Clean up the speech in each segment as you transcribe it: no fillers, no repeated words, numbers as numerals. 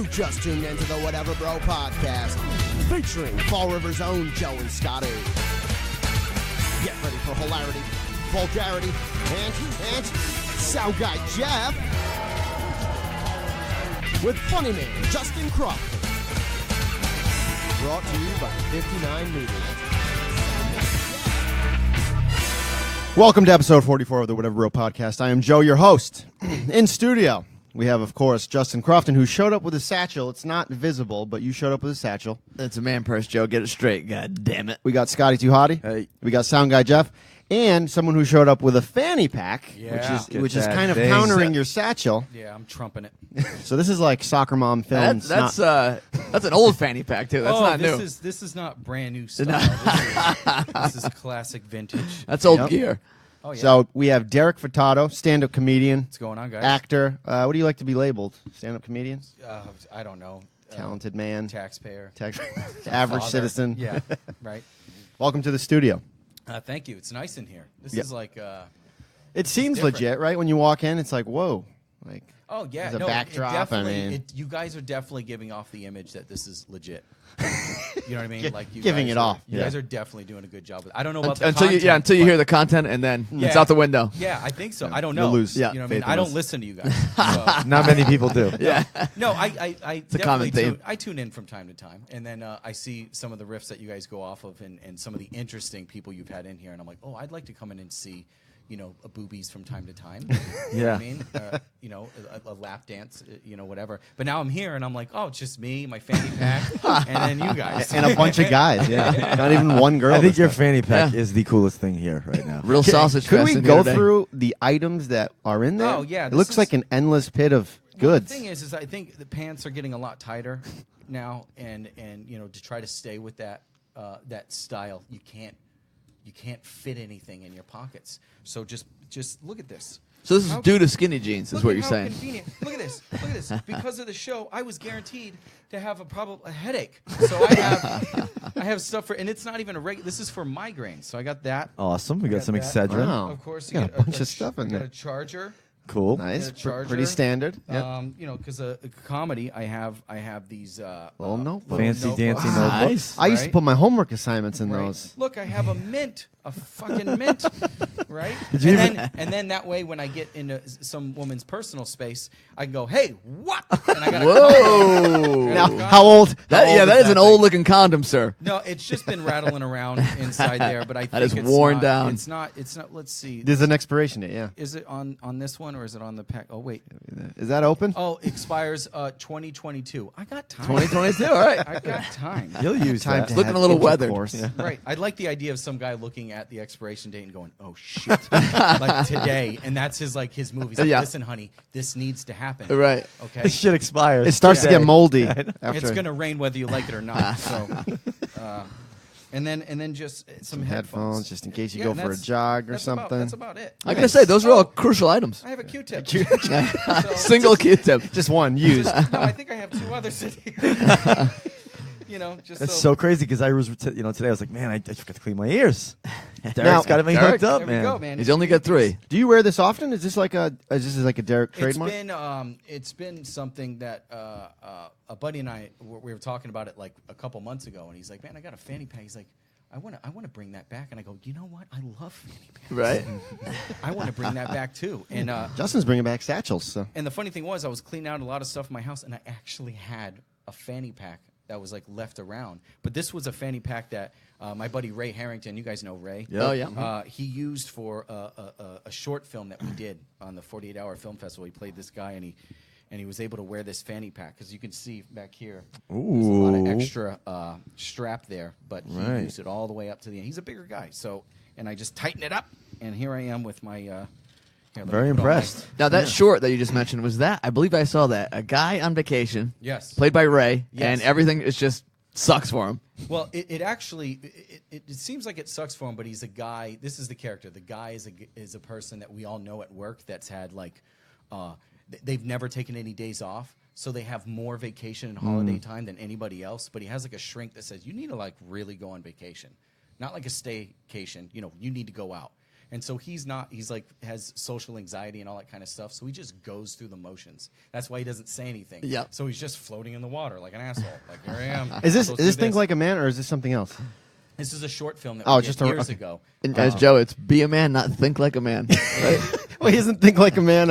You just tuned into the Whatever Bro podcast, featuring Fall River's own Joe and Scotty. Get ready for hilarity, vulgarity, and sound guy Jeff, with funny man Justin Crawford. Brought to you by 59 Media. Welcome to episode 44 of the Whatever Bro podcast. I am Joe, your host. In studio, we have, of course, Justin Crofton, who showed up with a satchel. It's not visible, but you showed up with a satchel. That's a man purse, Joe. Get it straight. God damn it. We got Scotty Too Hottie. Hey. We got sound guy Jeff. And someone who showed up with a fanny pack, which is kind of countering your satchel. Yeah, I'm trumping it. So this is like soccer mom films. That's an old fanny pack, too. That's not new. This is not brand new stuff. This is classic vintage. That's old gear. Oh, yeah. So we have Derrick Furtado, stand-up comedian. What's going on, guys? Actor. What do you like to be labeled? Stand-up comedian? I don't know. Talented man. Taxpayer. Average Father. citizen. Yeah, right. Welcome to the studio. Thank you. It's nice in here. This Yep. is like... It seems different. legit, right? When you walk in, it's like, whoa. Like, Oh, yeah. there's a no, backdrop. you guys are definitely giving off the image that this is legit. You know what I mean? Like you Giving guys it are, off. You Yeah. guys are definitely doing a good job with it. I don't know about the Until content, you but- hear the content, and then it's Yeah. out the window. Yeah, I think so. I don't You'll know. lose Yeah, You know what I mean? faith in I don't us. listen to you guys. So. Not many people do. Yeah. No, I a definitely common theme. I tune in from time to time, and then I see some of the riffs that you guys go off of, and some of the interesting people you've had in here, and I'm like, oh, I'd like to come in and see, a boobies from time to time. You know what I mean? A lap dance, whatever. But now I'm here, and I'm like, oh, it's just me, my fanny pack, and then you guys. and a bunch of guys. Yeah. Not even one girl. I think this your time. fanny pack Yeah. is the coolest thing here right now. Real sausage Could fest we in go here today. through the items that are in there? Oh, yeah, It this looks is- like an endless pit of Well, goods. the thing is I think the pants are getting a lot tighter now, and to try to stay with that style, you can't fit anything in your pockets. So just look at this. So this is How- due to skinny jeans, is Look what at you're how saying. Convenient. Look at this. Look at this. Because of the show, I was guaranteed to have a headache. So I have stuff for, and it's not even this is for migraines. So I got that. Awesome. We got got some that. Excedrin. Wow. Of course, You got a bunch of stuff in you got there. a charger. Cool. Nice. Get a charger. Pretty standard. Yep. Because a comedy, I have these Little notebooks. Fancy notebooks. dancy Nice. notebooks. I used to Right. put my homework assignments in Right. those. Look, I have a fucking mint, right? And then that way, when I get into some woman's personal space, I can go, "Hey, what?" And I got Whoa. Now, how old? That is an thing? old-looking condom, sir. No, it's just been rattling around inside there, but I think is it's worn not, down. It's not. Let's see. There's an expiration date, yeah. Is it on this one or is it on the pack? Oh wait. Is that open? Oh, expires 2022. I got time. 2022, all right. I got time. You'll use Time that. to Looking have a little weathered. intercourse. Right. I'd like the idea of some guy looking at the expiration date and going, "Oh shit!" like today, and that's his movie. He's like, Yeah. "Listen, honey, this needs to happen." Right. Okay. This shit expires. It starts to today. get moldy. After. It's gonna rain whether you like it or not. So, and then just some headphones, just in case you Yeah, go and for a that's- jog or that's something. That's about it. I gotta say, those are all crucial items. I have a Q-tip. Single Q-tip. Just one used. No, I think I have two others in here. Just That's so crazy because I was, today I was like, man, I forgot to clean my ears. Derek's got me Derek, hooked up, There man. we go, man. He's only got 3. Do you wear this often? Is this like a Derrick trademark? It's been something that a buddy and I we were talking about it like a couple months ago, and he's like, "Man, I got a fanny pack." He's like, I want to bring that back," and I go, "You know what? I love fanny packs. Right. I want to bring that back too." And Justin's bringing back satchels. So. and the funny thing was, I was cleaning out a lot of stuff in my house, and I actually had a fanny pack that was like left around. But this was a fanny pack that my buddy Ray Harrington, you guys know Ray. Yep. Oh, yeah. He used for a short film that we did on the 48-hour film festival. He played this guy, and he was able to wear this fanny pack because you can see back here. There's a lot of Ooh. extra strap there, but he Right. used it all the way up to the end. He's a bigger guy, and I just tighten it up, and here I am with my. Here, let me Very put on my- impressed. Now, that short that you just mentioned, was that, I believe I saw that, a guy on vacation, Yes. played by Ray, Yes. and everything is just sucks for him. Well, it actually it seems like it sucks for him, but he's a guy. This is the character. The guy is a person that we all know at work that's had like they've never taken any days off, so they have more vacation and holiday time than anybody else. But he has like a shrink that says you need to like really go on vacation, not like a staycation. You need to go out. And so he's like has social anxiety and all that kind of stuff. So he just goes through the motions. That's why he doesn't say anything. Yeah. So he's just floating in the water like an asshole. Like, here I am. Is this I'm supposed to do Think Like a Man, or is this something else? This is a short film that Oh, we just did a- years okay. ago. And as Joe, it's be a man, not think like a man. Right? Well, he doesn't Think Like a Man.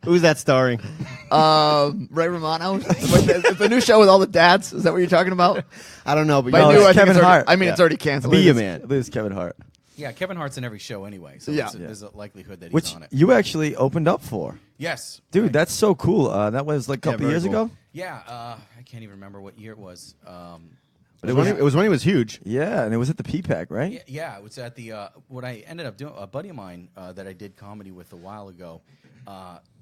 Who's that starring? Ray Romano. It's the new show with all the dads. Is that what you're talking about? I don't know, but But No, I it's think Kevin it's already- Hart. I mean, Yeah. it's already canceled. Be a I Man. believe it's Kevin Hart. Yeah, Kevin Hart's in every show anyway. So Yeah. there's a likelihood that he's Which on it. you actually opened up for. Yes. Dude, that's so cool. That was like a couple very years cool. ago. Yeah, I can't even remember what year it was. It was when he was huge. Yeah, and it was at the PPAC, right? Yeah, it was at the what I ended up doing. A buddy of mine that I did comedy with a while ago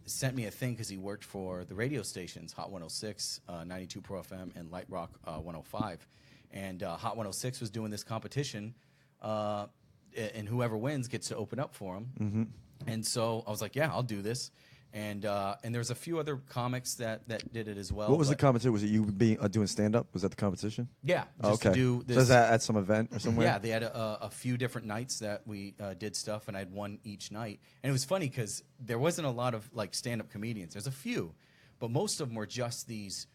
sent me a thing because he worked for the radio stations, Hot 106, 92 Pro FM, and Light Rock 105. And Hot 106 was doing this competition, and whoever wins gets to open up for him. Mm-hmm. And so I was like, yeah, I'll do this. And there's a few other comics that did it as well. What was the but- competition? Was it you doing stand up? Was that the competition? Yeah, just to Okay. do So this. is that at some event or somewhere? Yeah, they had a few different nights that we did stuff, and I had one each night. And it was funny because there wasn't a lot of like stand-up comedians. There's a few, but most of them were just these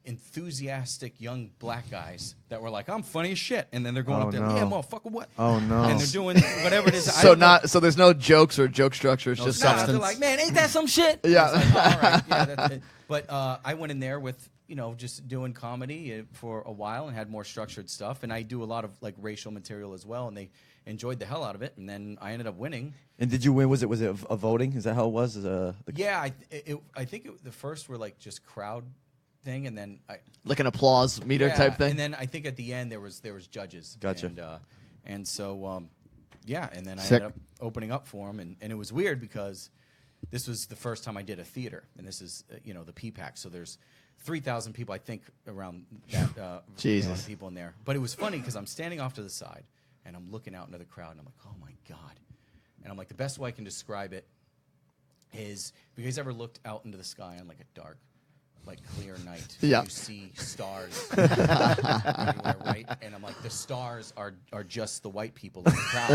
enthusiastic young black guys that were like, "I'm funny as shit," and then they're going Oh, up there, no. "Yeah, motherfucker, what?" Oh, no. And they're doing whatever it is. I So don't know. so there's no jokes or joke structure. It's No, just nah, substance. they're like, "Man, ain't that some shit?" Yeah. I was like, all right, yeah, that's it. But I went in there with just doing comedy for a while and had more structured stuff, and I do a lot of like racial material as well, and they enjoyed the hell out of it, and then I ended up winning. And did you win? Was it a voting? Is that how it was? Yeah, I think the first were like just crowd thing, and then like an applause meter type thing. and then I think at the end there was judges. Gotcha. And so yeah, and then I Sick. ended up opening up for him, and it was weird because this was the first time I did a theater, and this is the PPAC, so there's 3,000 people I think around that Jesus. people in there. But it was funny because I'm standing off to the side and I'm looking out into the crowd and I'm like, oh my god, and I'm like, the best way I can describe it is, have you guys ever looked out into the sky on like a dark, like clear night? Yeah. You see stars everywhere, right? And I'm like, the stars are just the white people in the crowd.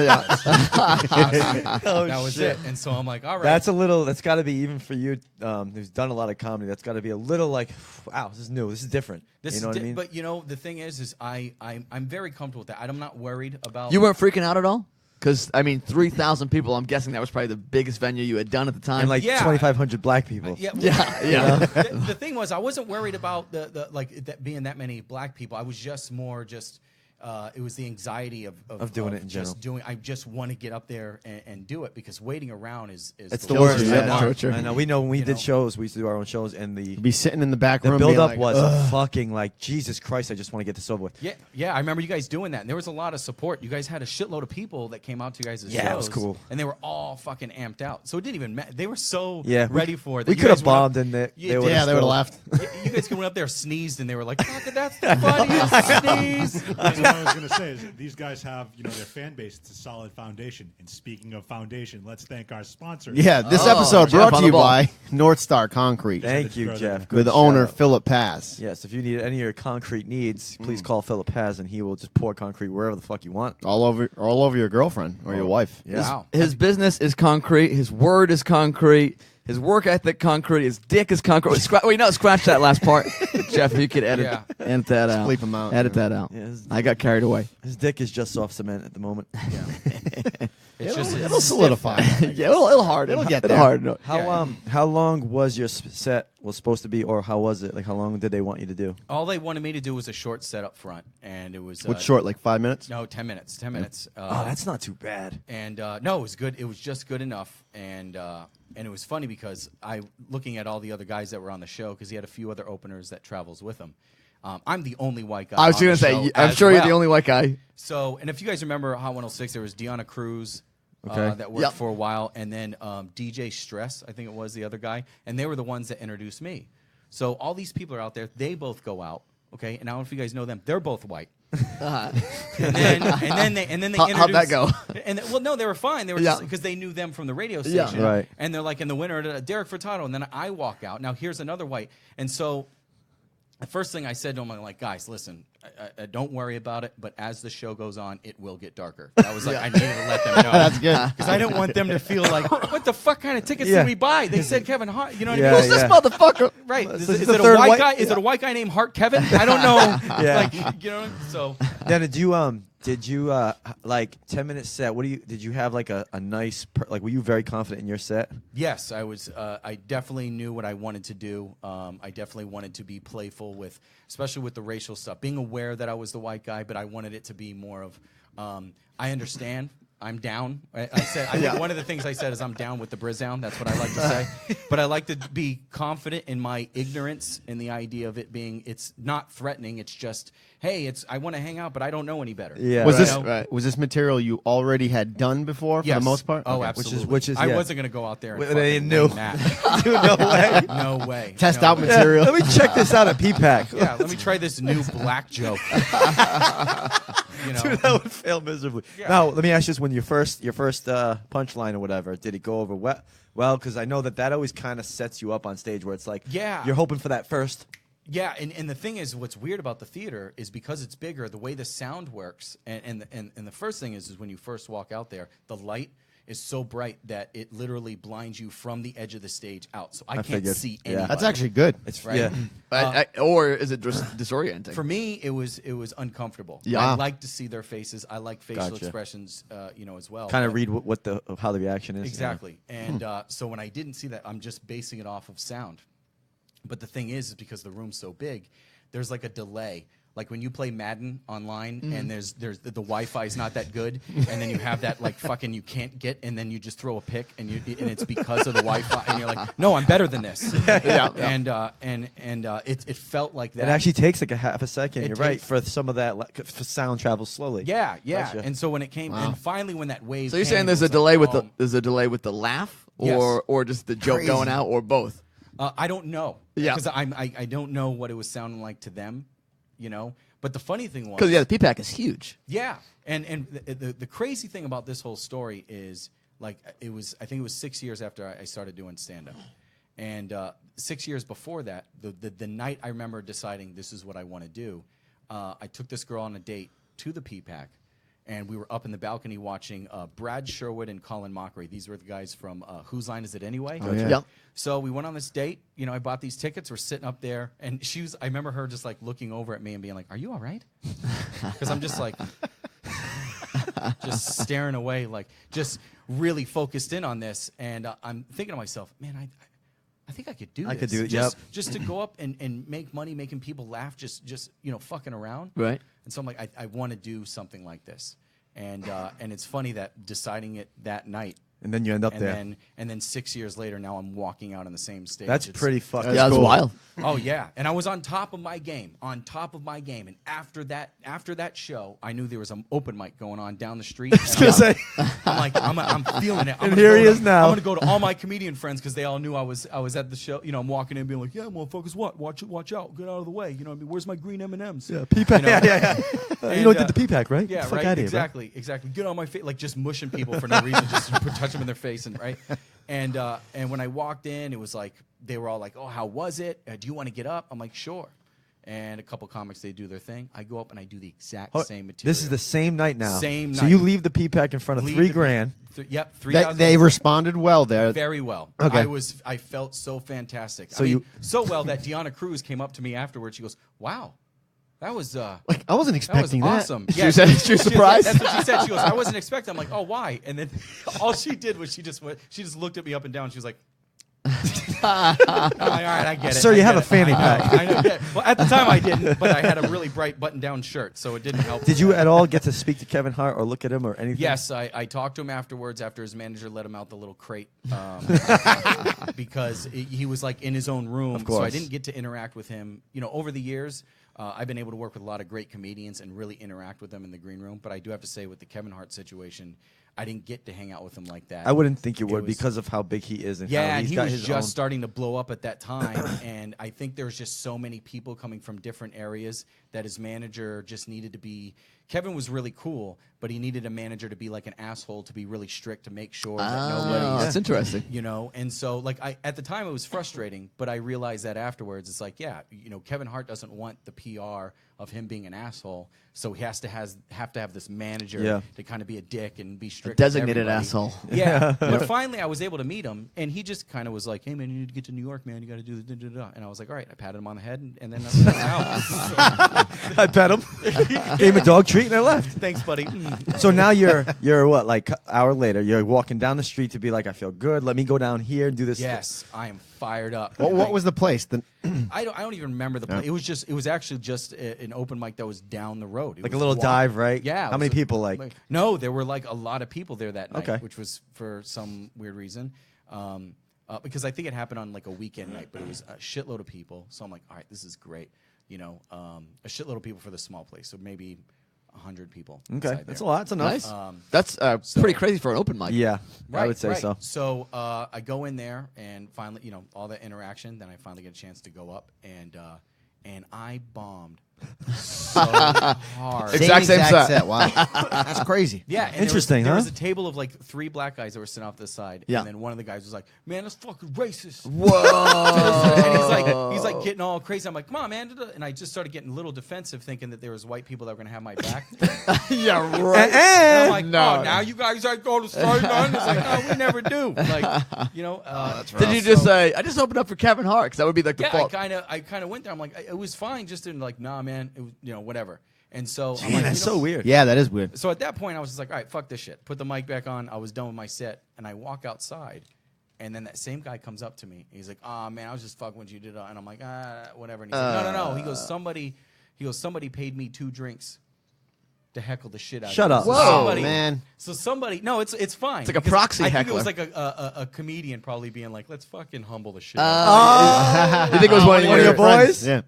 That was it. And so I'm like, all right. That's got to be, even for you who's done a lot of comedy, that's got to be a little like, wow, this is new, this is different. This you know is what I mean? But the thing is I'm very comfortable with that. I'm not worried about. You weren't freaking out at all? Because, 3,000 people, I'm guessing that was probably the biggest venue you had done at the time. And like Yeah. 2,500 black people. Yeah, yeah. The thing was, I wasn't worried about the that being that many black people. I was just more it was the anxiety of doing it in just general. I just want to get up there and do it, because waiting around is It's the the worst, worst. yeah, Yeah. torture. I know. We know when we You did know? shows, we used to do our own shows, and the Be sitting in the back room. build being up like, was "Ugh." fucking like, Jesus Christ, I just want to get this over with. Yeah. I remember you guys doing that, and there was a lot of support. You guys had a shitload of people that came out to you guys' Yeah, shows. it was cool. And they were all fucking amped out. So it didn't even matter. They were so Yeah, ready for it. We that you could have guys went up- bombed in there. Yeah, Yeah, they would have laughed. You guys went up there, sneezed, and they were like, "Fuck, that's the funniest sneeze." That's what I was going to say. Is that these guys have, their fan base. It's a solid foundation. And speaking of foundation, let's thank our sponsors. Yeah, this Oh, episode Jeff brought on to the you ball. by North Star Concrete Thank you, Brother. Jeff. with Good owner shout out. Philip Paz. Yes, if you need any of your concrete needs, please call Philip Paz, and he will just pour concrete wherever the fuck you want. All over your girlfriend or your wife. Yeah. Wow. His business is concrete. His word is concrete. His work ethic concrete. His dick is concrete. Scratch that last part, Jeff. If you could edit that out. Bleep him out, Edit yeah. that out. Yeah, his- I got carried away. His dick is just soft cement at the moment. It'll solidify. Yeah, it'll harden. It'll get It'll there. harden. How long was your set was supposed to be, or how was it? Like, how long did they want you to do? All they wanted me to do was a short set up front, and it was What's short, like 5 minutes? No, 10 minutes. 10 minutes. Oh, that's not too bad. And no, it was good. It was just good enough, and it was funny because looking at all the other guys that were on the show, because he had a few other openers that travels with him. I'm the only white guy. I was on going to the say, show I'm as sure you're the well. only white guy. So, and if you guys remember Hot 106, there was Dominick Cruz Okay. that worked Yep. for a while, and then DJ Stress, I think it was the other guy, and they were the ones that introduced me. So all these people are out there. They both go out, okay? And I don't know if you guys know them. They're both white. And then they How'd that introduced- go? And well, no, they were fine. They were Yeah. just because they knew them from the radio Yeah. station, Right. And they're like in the winter, Derrick Furtado, and then I walk out. Now here's another white, and so the first thing I said to him, I'm like, guys, listen, don't worry about it, but as the show goes on, it will get darker. I was like, I needed to let them know. That's good. Because I didn't want them to feel like, what the fuck kind of tickets did we buy? They said Kevin Hart. You know what I mean? Who's this motherfucker? Right. Is this it the a third white white- guy? Is it a white guy named Hart Kevin? I don't know. Yeah. Like, you know, so. Then did you like 10-minute set? Did you have like a nice were you very confident in your set? Yes, I was. I definitely knew what I wanted to do. I definitely wanted to be playful with, especially with the racial stuff. Being aware that I was the white guy, but I wanted it to be more of, I understand. I'm down. I think one of the things I said is I'm down with the Brizdown. That's what I like to say. But I like to be confident in my ignorance in the idea of it being, it's not threatening. It's just, hey, I want to hang out, but I don't know any better. Yeah. Was this material you already had done before for Yes. the most part? Oh, Okay. absolutely. Which is I yeah. wasn't going to go out there and They fucking knew. wing that. No way. No way. Test No out way. material. Let me check this out at P-Pack. Yeah, let me try this new black joke. You know? Dude, that would fail miserably. Yeah. Now, let me ask you this: when your first punchline or whatever, did it go over well? Because I know that always kind of sets you up on stage, where it's like, Yeah. you're hoping for that first. Yeah, and the thing is, what's weird about the theater is because it's bigger, the way the sound works, and the first thing is when you first walk out there, the light is so bright that it literally blinds you from the edge of the stage out, so I can't figured. see Yeah. anybody. That's actually good. It's Right. Yeah. Or is it just disorienting? For me, it was uncomfortable. Yeah. I like to see their faces. I like facial Gotcha. expressions, as well. Kind of But- read how the reaction is. Exactly. And so when I didn't see that, I'm just basing it off of sound. But the thing is because the room's so big, there's like a delay. Like when you play Madden online and there's the Wi-Fi is not that good, and then you have that like fucking you can't get, and then you just throw a pick, and it's because of the Wi-Fi, and you're like, no, I'm better than this. And it felt like that. It actually takes like a half a second. It You're right, takes- for some of that for sound travels slowly. Yeah. Gotcha. And so when it came, and finally when that wave, So you're came, saying it there's a was delay like, with the laugh, Yes. or just the joke going out, or both? I don't know. Yeah. Because I don't know what it was sounding like to them, you know. But the funny thing was, Because the P-Pack is huge. yeah, and the crazy thing about this whole story is like I think it was 6 years after I started doing stand up, and 6 years before that, the night I remember deciding this is what I want to do, I took this girl on a date to the P-Pack. And we were up in the balcony watching Brad Sherwood and Colin Mockery. These were the guys from Whose Line Is It Anyway? Oh, yeah. Yep. So we went on this date. You know, I bought these tickets. We're sitting up there, and I remember her just like looking over at me and being like, "Are you all right?" Because I'm just like, just staring away, like just really focused in on this. And I'm thinking to myself, man, I think I could do this. I could do it, Just to go up and make money, making people laugh, just fucking around. Right. And so I'm like, I want to do something like this. And it's funny that deciding it that night, And then you end up and there. then 6 years later, now I'm walking out on the same stage. That's It's- pretty fucking Yeah, that's cool. wild. Oh yeah, and I was on top of my game, And after that show, I knew there was an open mic going on down the street. I was gonna say. I'm like, I'm feeling it. I'm And gonna here go he to- is now. I'm gonna go to all my comedian friends because they all knew I was at the show. You know, I'm walking in being like, yeah, motherfuckers, what? Watch out, get out of the way. You know what I mean? Where's my green M&Ms? Yeah, P-Pack. You know? Yeah. And, You know, did the P-Pack, right? Yeah, Get the fuck right. outta here, bro. Exactly. Get on my face, like just mushing people for no reason, just to touch them in their face, and right. And when I walked in, it was like they were all like, "Oh, how was it? Do you want to get up?" I'm like, "Sure." And a couple comics, they do their thing. I go up and I do the exact same material. This is the same night now. Same So night. you leave the P-Pack in front of Leave $3,000. Yep, They, 3,000. they responded well there. Very well. Okay. I felt so fantastic. So I mean, you- so well that Deanna Cruz came up to me afterwards. She goes, "Wow, that was Like, I wasn't that was expecting that. awesome." She was surprised? That's what she said. She goes, "I wasn't expecting." I'm like, "Oh, why?" And then all she did was she just looked at me up and down. She was like, I'm like, all right, I get it. Sir, I you have get a fanny it. pack. I know, yeah. Well, at the time I didn't, but I had a really bright button-down shirt, so it didn't help. Did you at all get to speak to Kevin Hart or look at him or anything? Yes, I talked to him afterwards after his manager let him out the little crate because he was like in his own room. Of So I course. didn't get to interact with him. You know, over the years, I've been able to work with a lot of great comedians and really interact with them in the green room. But I do have to say with the Kevin Hart situation, I didn't get to hang out with him like that. I wouldn't think you It would was- because of how big he is and how Yeah, and he's he got was his just own. starting to blow up at that time, and I think there was just so many people coming from different areas that his manager just needed to be. Kevin was really cool, but he needed a manager to be like an asshole, to be really strict, to make sure that nobody. That's interesting. You know, and so like at the time it was frustrating, but I realized that afterwards it's like, yeah, you know, Kevin Hart doesn't want the PR of him being an asshole. So he have to have this manager to kind of be a dick and be strict. Designated asshole. Yeah. But finally, I was able to meet him, and he just kind of was like, "Hey man, you need to get to New York, man. You got to do the da-da-da." And I was like, "All right." I patted him on the head, and then I pet him, gave him a dog treat, and I left. Thanks, buddy. So now you're what, like an hour later, you're walking down the street to be like, I feel good. Let me go down here and do this. Yes, I am fired up. What was the place? I don't even remember the place. It was actually just an open mic that was down the road. It Like a was little dive, right? Yeah. How many people, like? No, there were like a lot of people there that night, Okay. which was for some weird reason. Because I think it happened on like a weekend night, but it was a shitload of people. So I'm like, all right, this is great. You know, a shitload of people for the small place. So maybe 100 people. Okay, that's a lot. That's enough. Nice. That's pretty crazy for an open mic. Yeah, Right, I would say right. so. So I go in there and finally, you know, all that interaction. Then I finally get a chance to go up and I bombed so hard. Exact same set. Wow, that's crazy. Yeah, and Interesting, there huh? was a table of like 3 black guys that were sitting off to the side, Yeah. and then one of the guys was like, "Man, that's fucking racist." Whoa. And he's like getting all crazy. I'm like, "Come on, man!" And I just started getting a little defensive, thinking that there was white people that were gonna have my back. Yeah, right. And I'm like, No. "Oh, now you guys are going to start on?" It's like, "No, we never do." Like, you know. Did you just say, I just opened up for Kevin Hart? Because that would be like the Yeah, fault. I kind of went there. I'm like, it was fine, just in like, nah, man, it was, you know, whatever. And so, I'm Man, like, that's you know, so weird. Yeah, that is weird. So at that point, I was just like, all right, fuck this shit. Put the mic back on. I was done with my set, and I walk outside, and then that same guy comes up to me. He's like, "Ah, man, I was just fucking with you, did I?" And I'm like, whatever. And he's like, no. He goes, somebody paid me 2 drinks to heckle the shit out Shut of up. me. Whoa, Somebody- man. So somebody, no, it's fine. It's like a because proxy I think heckler. it was like a comedian probably being like, let's fucking humble the shit out of You think it was one of One of your your boys? Yeah,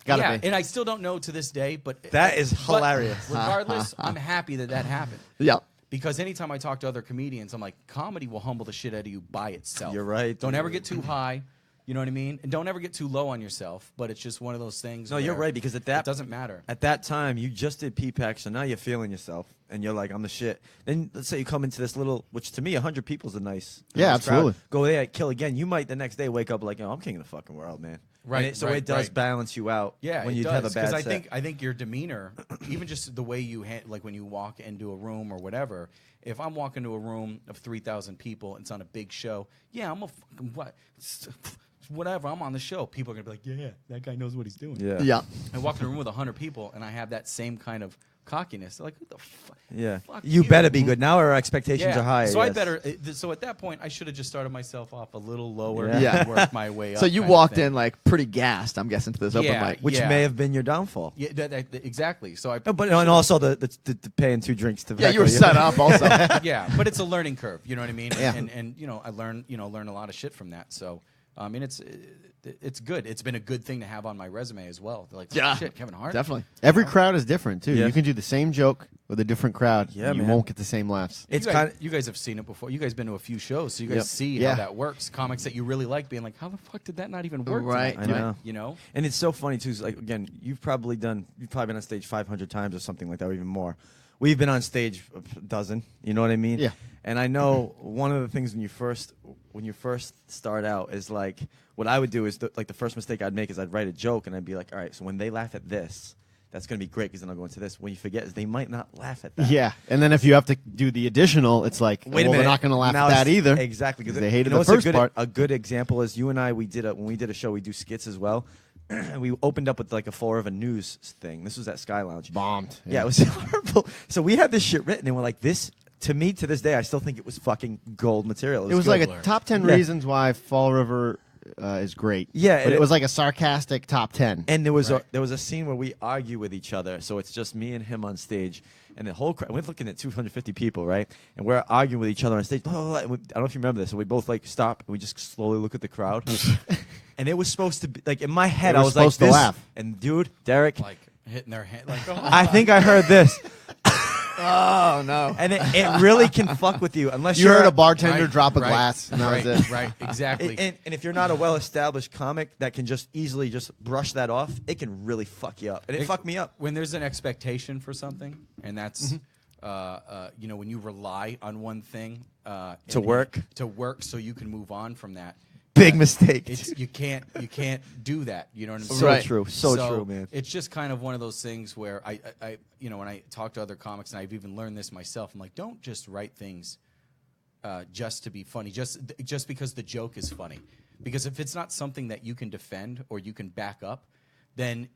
gotta yeah, be. and I still don't know to this day, but That is but hilarious. Regardless, I'm happy that happened. Yeah. Because anytime I talk to other comedians, I'm like, comedy will humble the shit out of you by itself. You're right, Don't dude. ever get too high. You know what I mean? And don't ever get too low on yourself. But it's just one of those things. No, you're where right, because at it that doesn't matter. At that time, you just did P-PAC, so now you're feeling yourself, and you're like, I'm the shit. Then let's say you come into this little, which to me, 100 people is a nice Yeah, nice crowd. absolutely. Go there, kill again. You might the next day wake up like, I'm king of the fucking world, man. Right, And so right, it does right. balance you out. Yeah, when it you does, have a bad I set. think your demeanor, even just the way you like when you walk into a room or whatever. If I'm walking to a room of 3,000 people and it's on a big show, yeah, I'm a fucking whatever. I'm on the show. People are gonna be like, yeah, that guy knows what he's doing. Yeah. Yeah. I walk in a room with 100 people and I have that same kind of cockiness. They're like, who the fuck? Yeah. Fuck You you. better be good. Now our expectations Yeah. are high. So I yes. better. So at that point, I should have just started myself off a little lower Yeah. and worked my way up. So you kind of walked thing. in like pretty gassed, I'm guessing, to this open Yeah, mic. Which yeah. may have been your downfall. Yeah, exactly. So I. No, but and also the paying 2 drinks to. Yeah, you were heckle set up also. Yeah, but it's a learning curve. You know what I mean? Yeah. And you know, I learn a lot of shit from that. So I mean, it's good. It's been a good thing to have on my resume as well. They're like, oh, Yeah. shit, Kevin Hart. Definitely. Every crowd is different too. Yeah. You can do the same joke with a different crowd. Yeah, and you man. won't get the same laughs. It's you kind guys, you guys have seen it before. You guys been to a few shows, so you guys Yep. see Yeah. how that works. Comics that you really like, being like, how the fuck did that not even work? Right. tonight? I know. You know. And it's so funny too. 'Cause, like again, you've probably been on stage 500 times or something like that, or even more. We've been on stage a dozen. You know what I mean? Yeah. And I know one of the things when you first start out is like what I would do is like the first mistake I'd make is I'd write a joke and I'd be like, all right, so when they laugh at this, that's gonna be great because then I'll go into this. When you forget is they might not laugh at that. Yeah, and then if you have to do the additional, it's like, Wait a well, minute. they're not going to laugh Now at that it's- either. Exactly, because they hated you know the what's first part. A good example is you and I. When we did a show, we do skits as well. And we opened up with like a floor of a news thing. This was at Sky Lounge. Bombed. Yeah, it was horrible. So we had this shit written, and we're like, this. To me, to this day, I still think it was fucking gold material. It was good. like a top 10 Yeah. reasons why Fall River is great. Yeah, but and it was like a sarcastic top 10. And there was Right. a scene where we argue with each other. So it's just me and him on stage, and the whole crowd. We're looking at 250 people, right? And we're arguing with each other on stage. Blah, blah, blah. And I don't know if you remember this. And we both like stop and we just slowly look at the crowd. And it was supposed to be like in my head. They I were was like, supposed to this, laugh. And dude, Derrick, Like hitting their hand. Like, oh, I think I heard this. Oh, no. And it really can fuck with you unless You you're heard a bartender Right, drop a right, glass, and that right, was it. Right, exactly. And if you're not a well-established comic that can just easily just brush that off, it can really fuck you up. And it fucked me up. When there's an expectation for something, and that's, you know, when you rely on one thing To work. so you can move on from that. big mistake. You can't do that. You know what I'm saying? So Right. true. So true, man. It's just kind of one of those things where I when I talk to other comics, and I've even learned this myself, I'm like, don't just write things just to be funny, just because the joke is funny. Because if it's not something that you can defend or you can back up, then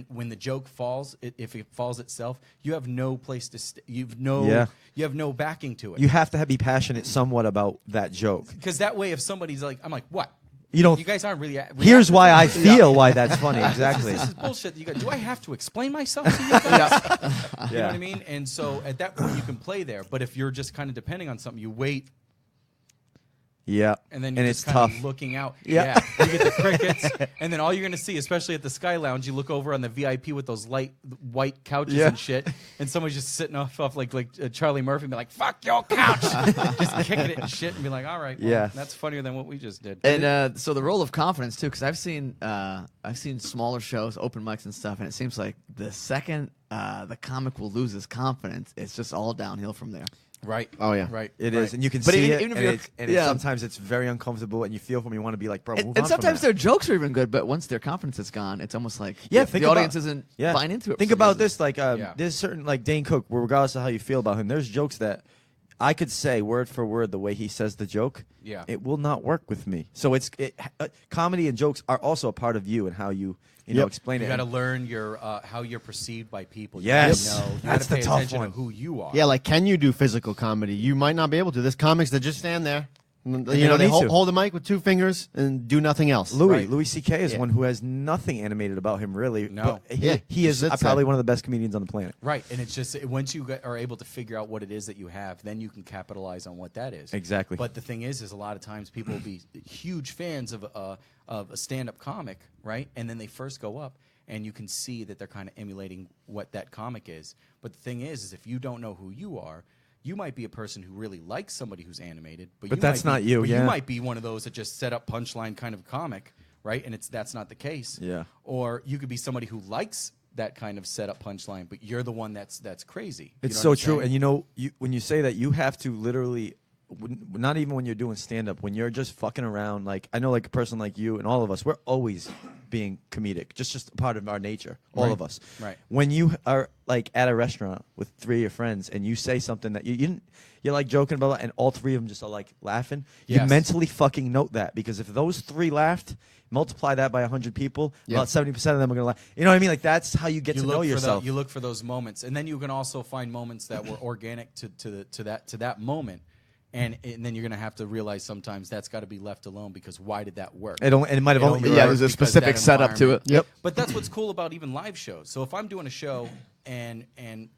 when the joke falls, if it falls itself, you have no place to you have no backing to it. You have to be passionate somewhat about that joke. Because that way, if somebody's like, I'm like, what? You guys aren't really. Here's why I feel why that's funny. Exactly. This is bullshit. Do I have to explain myself to you guys? You know what I mean? And so at that point, you can play there. But if you're just kind of depending on something, you wait. Yeah, and then you're it's just kind tough. of looking out. Yeah. You get the crickets, and then all you're going to see, especially at the Sky Lounge, you look over on the VIP with those light white couches and shit, and somebody's just sitting off like Charlie Murphy, and be like, "Fuck your couch," just kicking it and shit, and be like, "All right, well, that's funnier than what we just did." And so the role of confidence too, because I've seen smaller shows, open mics and stuff, and it seems like the second the comic will lose his confidence, it's just all downhill from there. Right. Oh yeah. Right. It is, and you can But see even it, if you're- sometimes it's very uncomfortable, and you feel from you want to be like, bro, move on And sometimes from their jokes are even good, but once their confidence is gone, it's almost like think the audience about- isn't buying into it. Think for some about reason. this, like there's certain like Dane Cook, regardless of how you feel about him, there's jokes that I could say word for word the way he says the joke. Yeah. It will not work with me. So comedy and jokes are also a part of you and how you explain You it. got to learn your how you're perceived by people. Yes. You gotta know. You That's gotta pay the tough attention one. to who you are. Yeah, like can you do physical comedy? You might not be able to. There's comics that just stand there. You know, don't they need to. hold the mic with two fingers and do nothing else. Louis C.K. is one who has nothing animated about him, really. No. But Yeah, he is sits probably there. one of the best comedians on the planet. Right, and it's just once you are able to figure out what it is that you have, then you can capitalize on what that is. Exactly. But the thing is a lot of times people will be huge fans of a stand-up comic, right? And then they first go up, and you can see that they're kind of emulating what that comic is. But the thing is if you don't know who you are, you might be a person who really likes somebody who's animated, but you that's might not be, you, But yeah. you might be one of those that just set up punchline kind of comic, right? And that's not the case. Yeah. Or you could be somebody who likes that kind of set up punchline, but you're the one that's crazy. You It's know so what I'm true. saying? And when you say that, you have to literally, not even when you're doing stand-up, when you're just fucking around, like, I know like a person like you and all of us, we're always being comedic, just a part of our nature, all of us. Right. When you are like at a restaurant with three of your friends and you say something that you're like joking about, and all three of them just are like laughing, you Yes. mentally fucking note that, because if those three laughed, multiply that by 100 people, about 70% of them are gonna laugh. You know what I mean? Like that's how you get to know yourself. You look for those moments, and then you can also find moments that were organic to that moment. And then you're going to have to realize sometimes that's got to be left alone, because why did that work? And it might have only Yeah, there's a because specific that setup to it. environment- Yep. But that's what's cool about even live shows. So if I'm doing a show and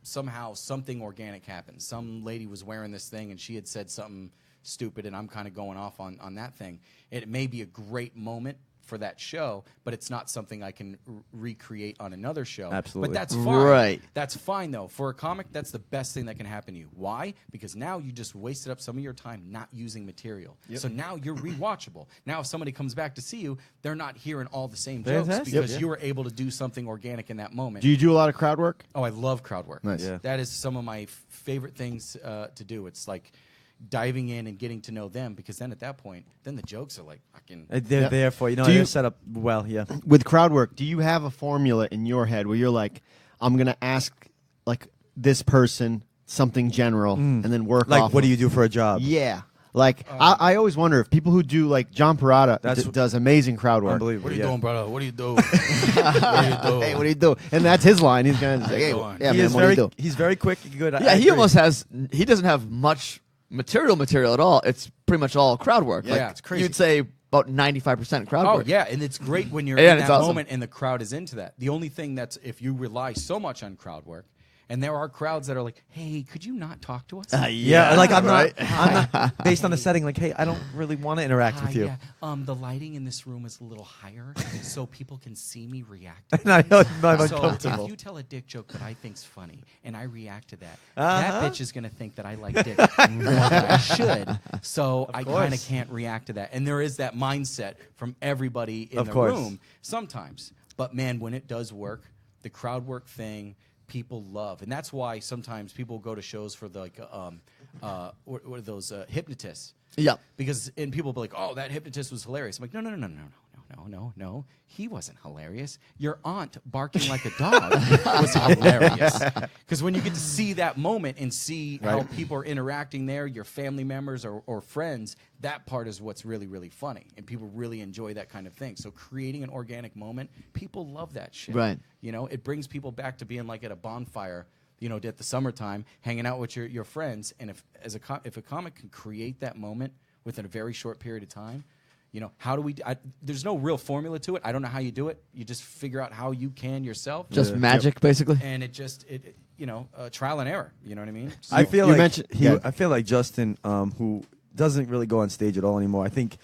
somehow something organic happens, some lady was wearing this thing and she had said something stupid, and I'm kind of going off on that thing, it may be a great moment for that show, but it's not something I can recreate on another show. Absolutely. But that's fine. Right. That's fine, though. For a comic, that's the best thing that can happen to you. Why? Because now you just wasted up some of your time not using material. So now you're rewatchable. Now if somebody comes back to see you, they're not hearing all the same jokes Fantastic. because Yep. you were able to do something organic in that moment. Do you do a lot of crowd work? Oh, I love crowd work. Nice. Yeah. That is some of my favorite things to do. It's like diving in and getting to know them, because then at that point, then the jokes are like fucking. They're there for you. Do They're you- set up well. Yeah. With crowd work, do you have a formula in your head where you're like, I'm gonna ask like this person something general and then work Like, off what of- do you do for a job? Yeah. Like I always wonder if people who do like John Parada does amazing crowd work. Unbelievable. What are you yeah. doing, brother? What do you do? What do you do? Hey, what do you do? And that's his line. He's gonna say, hey, doing? yeah, He man, is what do you very. do? He's very quick. Good. Yeah, he almost has. He doesn't have much material at all. It's pretty much all crowd work. Yeah, like, it's crazy. You'd say about 95% crowd Oh work. yeah, and it's great when you're Yeah, in it's that awesome. moment and the crowd is into that. The only thing that's, if you rely so much on crowd work, and there are crowds that are like, "Hey, could you not talk to us?" Yeah, like I'm right? not based on the setting. Like, hey, I don't really want to interact with you. Yeah. The lighting in this room is a little higher, so people can see me react. And I know I'm So uncomfortable. if you tell a dick joke that I think's funny and I react to that, Uh-huh. that bitch is gonna think that I like dick more than I should. So I kind of course. can't react to that. And there is that mindset from everybody in Of the course. room sometimes. But man, when it does work, the crowd work thing, people love, and that's why sometimes people go to shows for what are those hypnotists? Yeah. And people will be like, oh, that hypnotist was hilarious. I'm like, no. He wasn't hilarious. Your aunt barking like a dog was hilarious. Because when you get to see that moment and see how people are interacting there, your family members or friends, that part is what's really, really funny. And people really enjoy that kind of thing. So creating an organic moment, people love that shit. Right. You know, it brings people back to being like at a bonfire, you know, at the summertime, hanging out with your friends. And if a comic can create that moment within a very short period of time, you know, how do we? There's no real formula to it. I don't know how you do it. You just figure out how you can yourself. Just magic, basically. And it trial and error. You know what I mean? So I feel like Justin, who doesn't really go on stage at all anymore. I think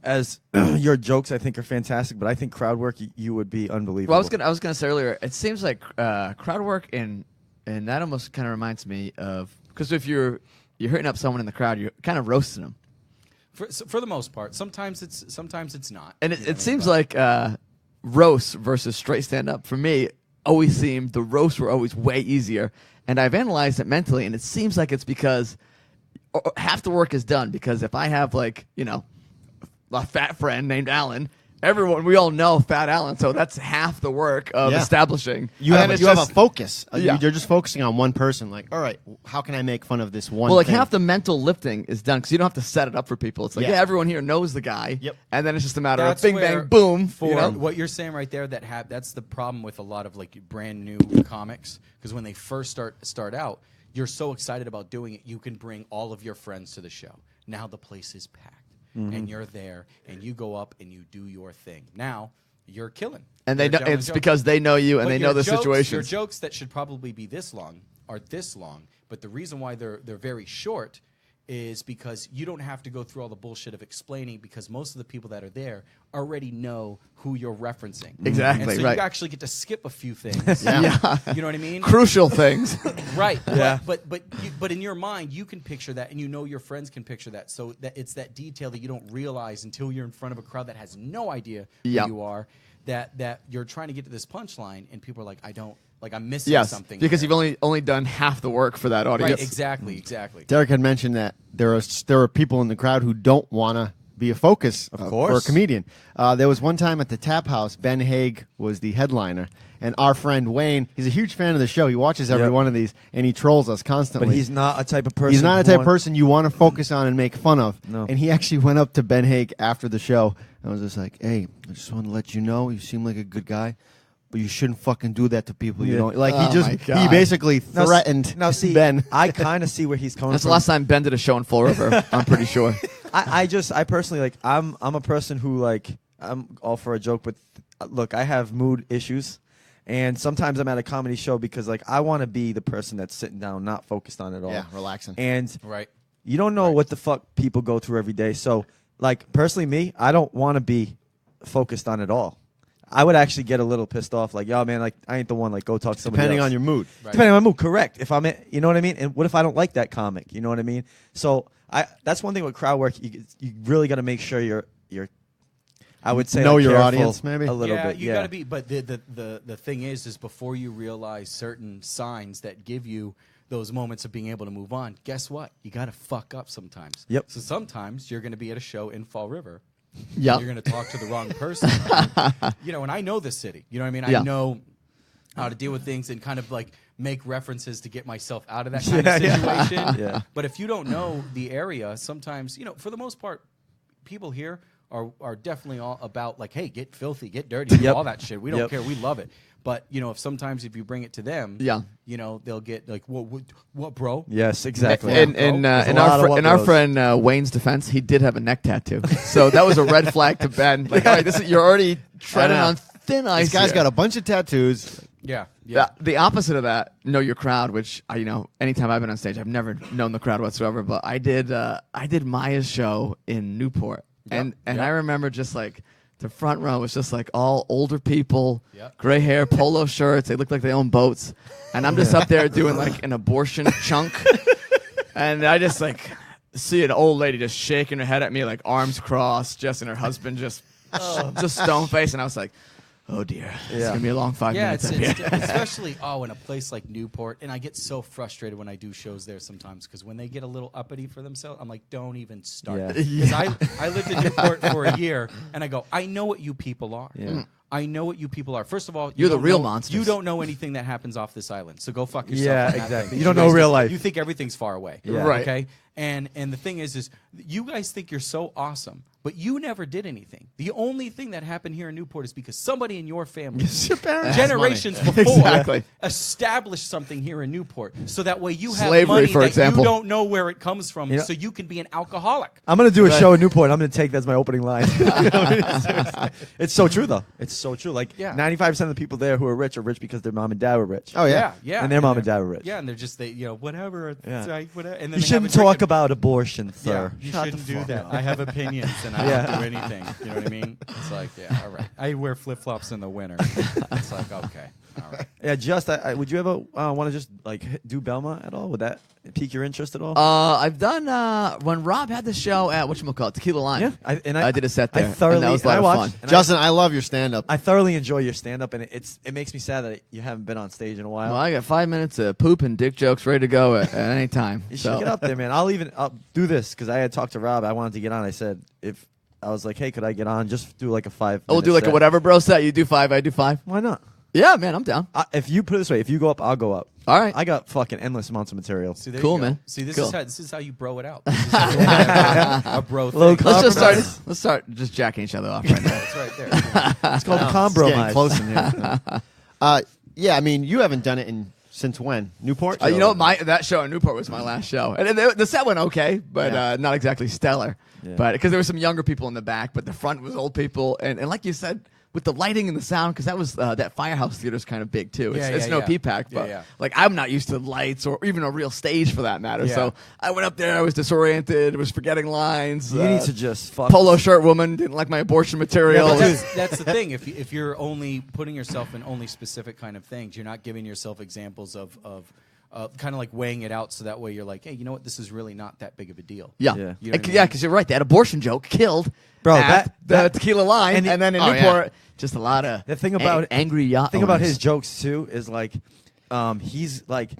as your jokes, I think are fantastic, but I think crowd work, you would be unbelievable. Well, I was gonna say earlier, it seems like crowd work and that almost kind of reminds me of, because if you're hitting up someone in the crowd, you're kind of roasting them. For the most part, sometimes it's not. And it seems like roast versus straight stand up for me always seemed the roasts were always way easier. And I've analyzed it mentally, and it seems like it's because half the work is done. Because if I have like, you know, a fat friend named Alan, we all know Fat Alan, so that's half the work of establishing. You have a focus. You're just focusing on one person. Like, all right, how can I make fun of this one? Well, like thing? half the mental lifting is done because you don't have to set it up for people. It's like, everyone here knows the guy, and then it's just a matter of bing, bang, boom. What you're saying right there, that's the problem with a lot of like brand new comics, because when they first start out, you're so excited about doing it, you can bring all of your friends to the show. Now the place is packed. Mm-hmm. And you're there, and you go up and you do your thing. Now you're killing, and they know it's because they know you and they know the situation. Your jokes that should probably be this long are this long, but the reason why they're very short is because you don't have to go through all the bullshit of explaining, because most of the people that are there already know who you're referencing. Exactly, and so right. you actually get to skip a few things. You know what I mean? Crucial things. Right. Yeah. But in your mind, you can picture that, and you know your friends can picture that. So that it's that detail that you don't realize until you're in front of a crowd that has no idea who you are, that you're trying to get to this punchline, and people are like, I'm missing something. Because here. you've only done half the work for that audience. Right, exactly. Derrick had mentioned that there are people in the crowd who don't want to be a focus for a comedian. There was one time at the Tap House, Ben Haig was the headliner, and our friend Wayne, he's a huge fan of the show. He watches every one of these, and he trolls us constantly. But he's not a type of person. He's not a type of person you want to focus on and make fun of. No. And he actually went up to Ben Haig after the show and was just like, "Hey, I just want to let you know, you seem like a good guy, but you shouldn't fucking do that to people you don't like." He basically threatened Ben. I kind of see where he's coming That's from. the last time Ben did a show in Fall River, I'm pretty sure. I personally, like, I'm a person who, like, I'm all for a joke, but look, I have mood issues, and sometimes I'm at a comedy show because, like, I want to be the person that's sitting down, not focused on it all. Yeah, relaxing. And right. You don't know what the fuck people go through every day. So, like, personally, me, I don't want to be focused on it all. I would actually get a little pissed off, like, yo, man, like, I ain't the one, like, go talk to somebody Depending else. on your mood. Right. Depending on my mood, correct. If I'm, you know what I mean? And what if I don't like that comic? You know what I mean? So that's one thing with crowd work. You really got to make sure you're. I would say know like your careful audience, maybe a little bit. You got to be. But the thing is before you realize certain signs that give you those moments of being able to move on, guess what? You got to fuck up sometimes. Yep. So sometimes you're going to be at a show in Fall River. Yeah. You're going to talk to the wrong person. And I know this city. You know what I mean? Yeah. I know how to deal with things and kind of like make references to get myself out of that kind of situation. Yeah. But if you don't know the area, sometimes, for the most part, people here are definitely all about like, hey, get filthy, get dirty, do all that shit. We don't care. We love it. But, if you bring it to them, they'll get like, what, bro? Yes, exactly. In our friend Wayne's defense, he did have a neck tattoo. So that was a red flag to Ben. Like, all right, you're already treading on thin ice. This guy's here. got a bunch of tattoos. Yeah. The opposite of that, know your crowd, which anytime I've been on stage, I've never known the crowd whatsoever. But I did Maya's show in Newport, and I remember just like the front row was just like all older people, gray hair, polo shirts. They look like they own boats, and I'm just up there doing like an abortion chunk, and I just like see an old lady just shaking her head at me like arms crossed, and her husband just stone faced, and I was like, oh dear, it's gonna be a long 5 minutes. Especially in a place like Newport, and I get so frustrated when I do shows there sometimes because when they get a little uppity for themselves, I'm like, don't even start. Because I lived in Newport for a year, and I go, I know what you people are. Yeah. I know what you people are. First of all, you're the real monsters. You don't know anything that happens off this island, so go fuck yourself. Yeah, exactly. You don't know real life. You think everything's far away. Yeah. Right. Okay. And the thing is you guys think you're so awesome, but you never did anything. The only thing that happened here in Newport is because somebody in your family, generations before, established something here in Newport, so that way you have slavery, money for that example. you don't know where it comes from, so you can be an alcoholic. I'm going to do a show in Newport. I'm going to take that as my opening line. It's so true, though. It's so true. Like 95% of the people there who are rich because their mom and dad were rich. Oh yeah, yeah. And their mom and dad were rich. Yeah, and they're just whatever. Yeah. Like, whatever. And then You shouldn't talk about abortion, sir. Yeah, you shouldn't do that. I have opinions, and I don't do anything. You know what I mean? It's like, all right. I wear flip flops in the winter. It's like, okay, all right. Yeah, just would you ever want to just like do Belmont at all? Would that pique your interest at all? I've done when Rob had the show at whatchamacallit, Tequila Lime. Yeah, I did a set there. I thoroughly, and that was a lot of fun. Justin, I love your stand-up. I thoroughly enjoy your stand-up, and it makes me sad that you haven't been on stage in a while. Well, I got 5 minutes of poop and dick jokes ready to go at any time. You should get up there, man. I'll do this because I had talked to Rob. I wanted to get on. I said I was like, hey, could I get on? Just do like a 5 We'll do like a whatever bro set. You do 5, I do 5. Why not? Yeah, man, I'm down. If you put it this way, if you go up, I'll go up. All right. I got fucking endless amounts of material. See, there cool, you go. man. See, this Cool. is how you bro it out. This is how you a bro thing. Let's start just jacking each other off right now. It's right there. It's called Getting compromise. close in here. Yeah, I mean, you haven't done it since when? Newport? You know, that show in Newport was my last show, and the set went okay, but not exactly stellar. Yeah. But because there were some younger people in the back, but the front was old people, and like you said, with the lighting and the sound, because that was that Firehouse Theater is kind of big too. It's no P-PAC, but like I'm not used to lights or even a real stage for that matter. Yeah. So I went up there, I was disoriented, was forgetting lines. You need to just fuck. Polo shirt woman didn't like my abortion material. Yeah, but that's the thing. If you're only putting yourself in only specific kind of things, you're not giving yourself examples of kind of like weighing it out, so that way you're like, hey, you know what? This is really not that big of a deal. Yeah, Yeah. You know what I mean? yeah, because you're right. That abortion joke killed, Bro, at that the Tequila Line, and then in Newport, just a lot of The thing about angry yacht. The thing about owners. his jokes too is like, he's like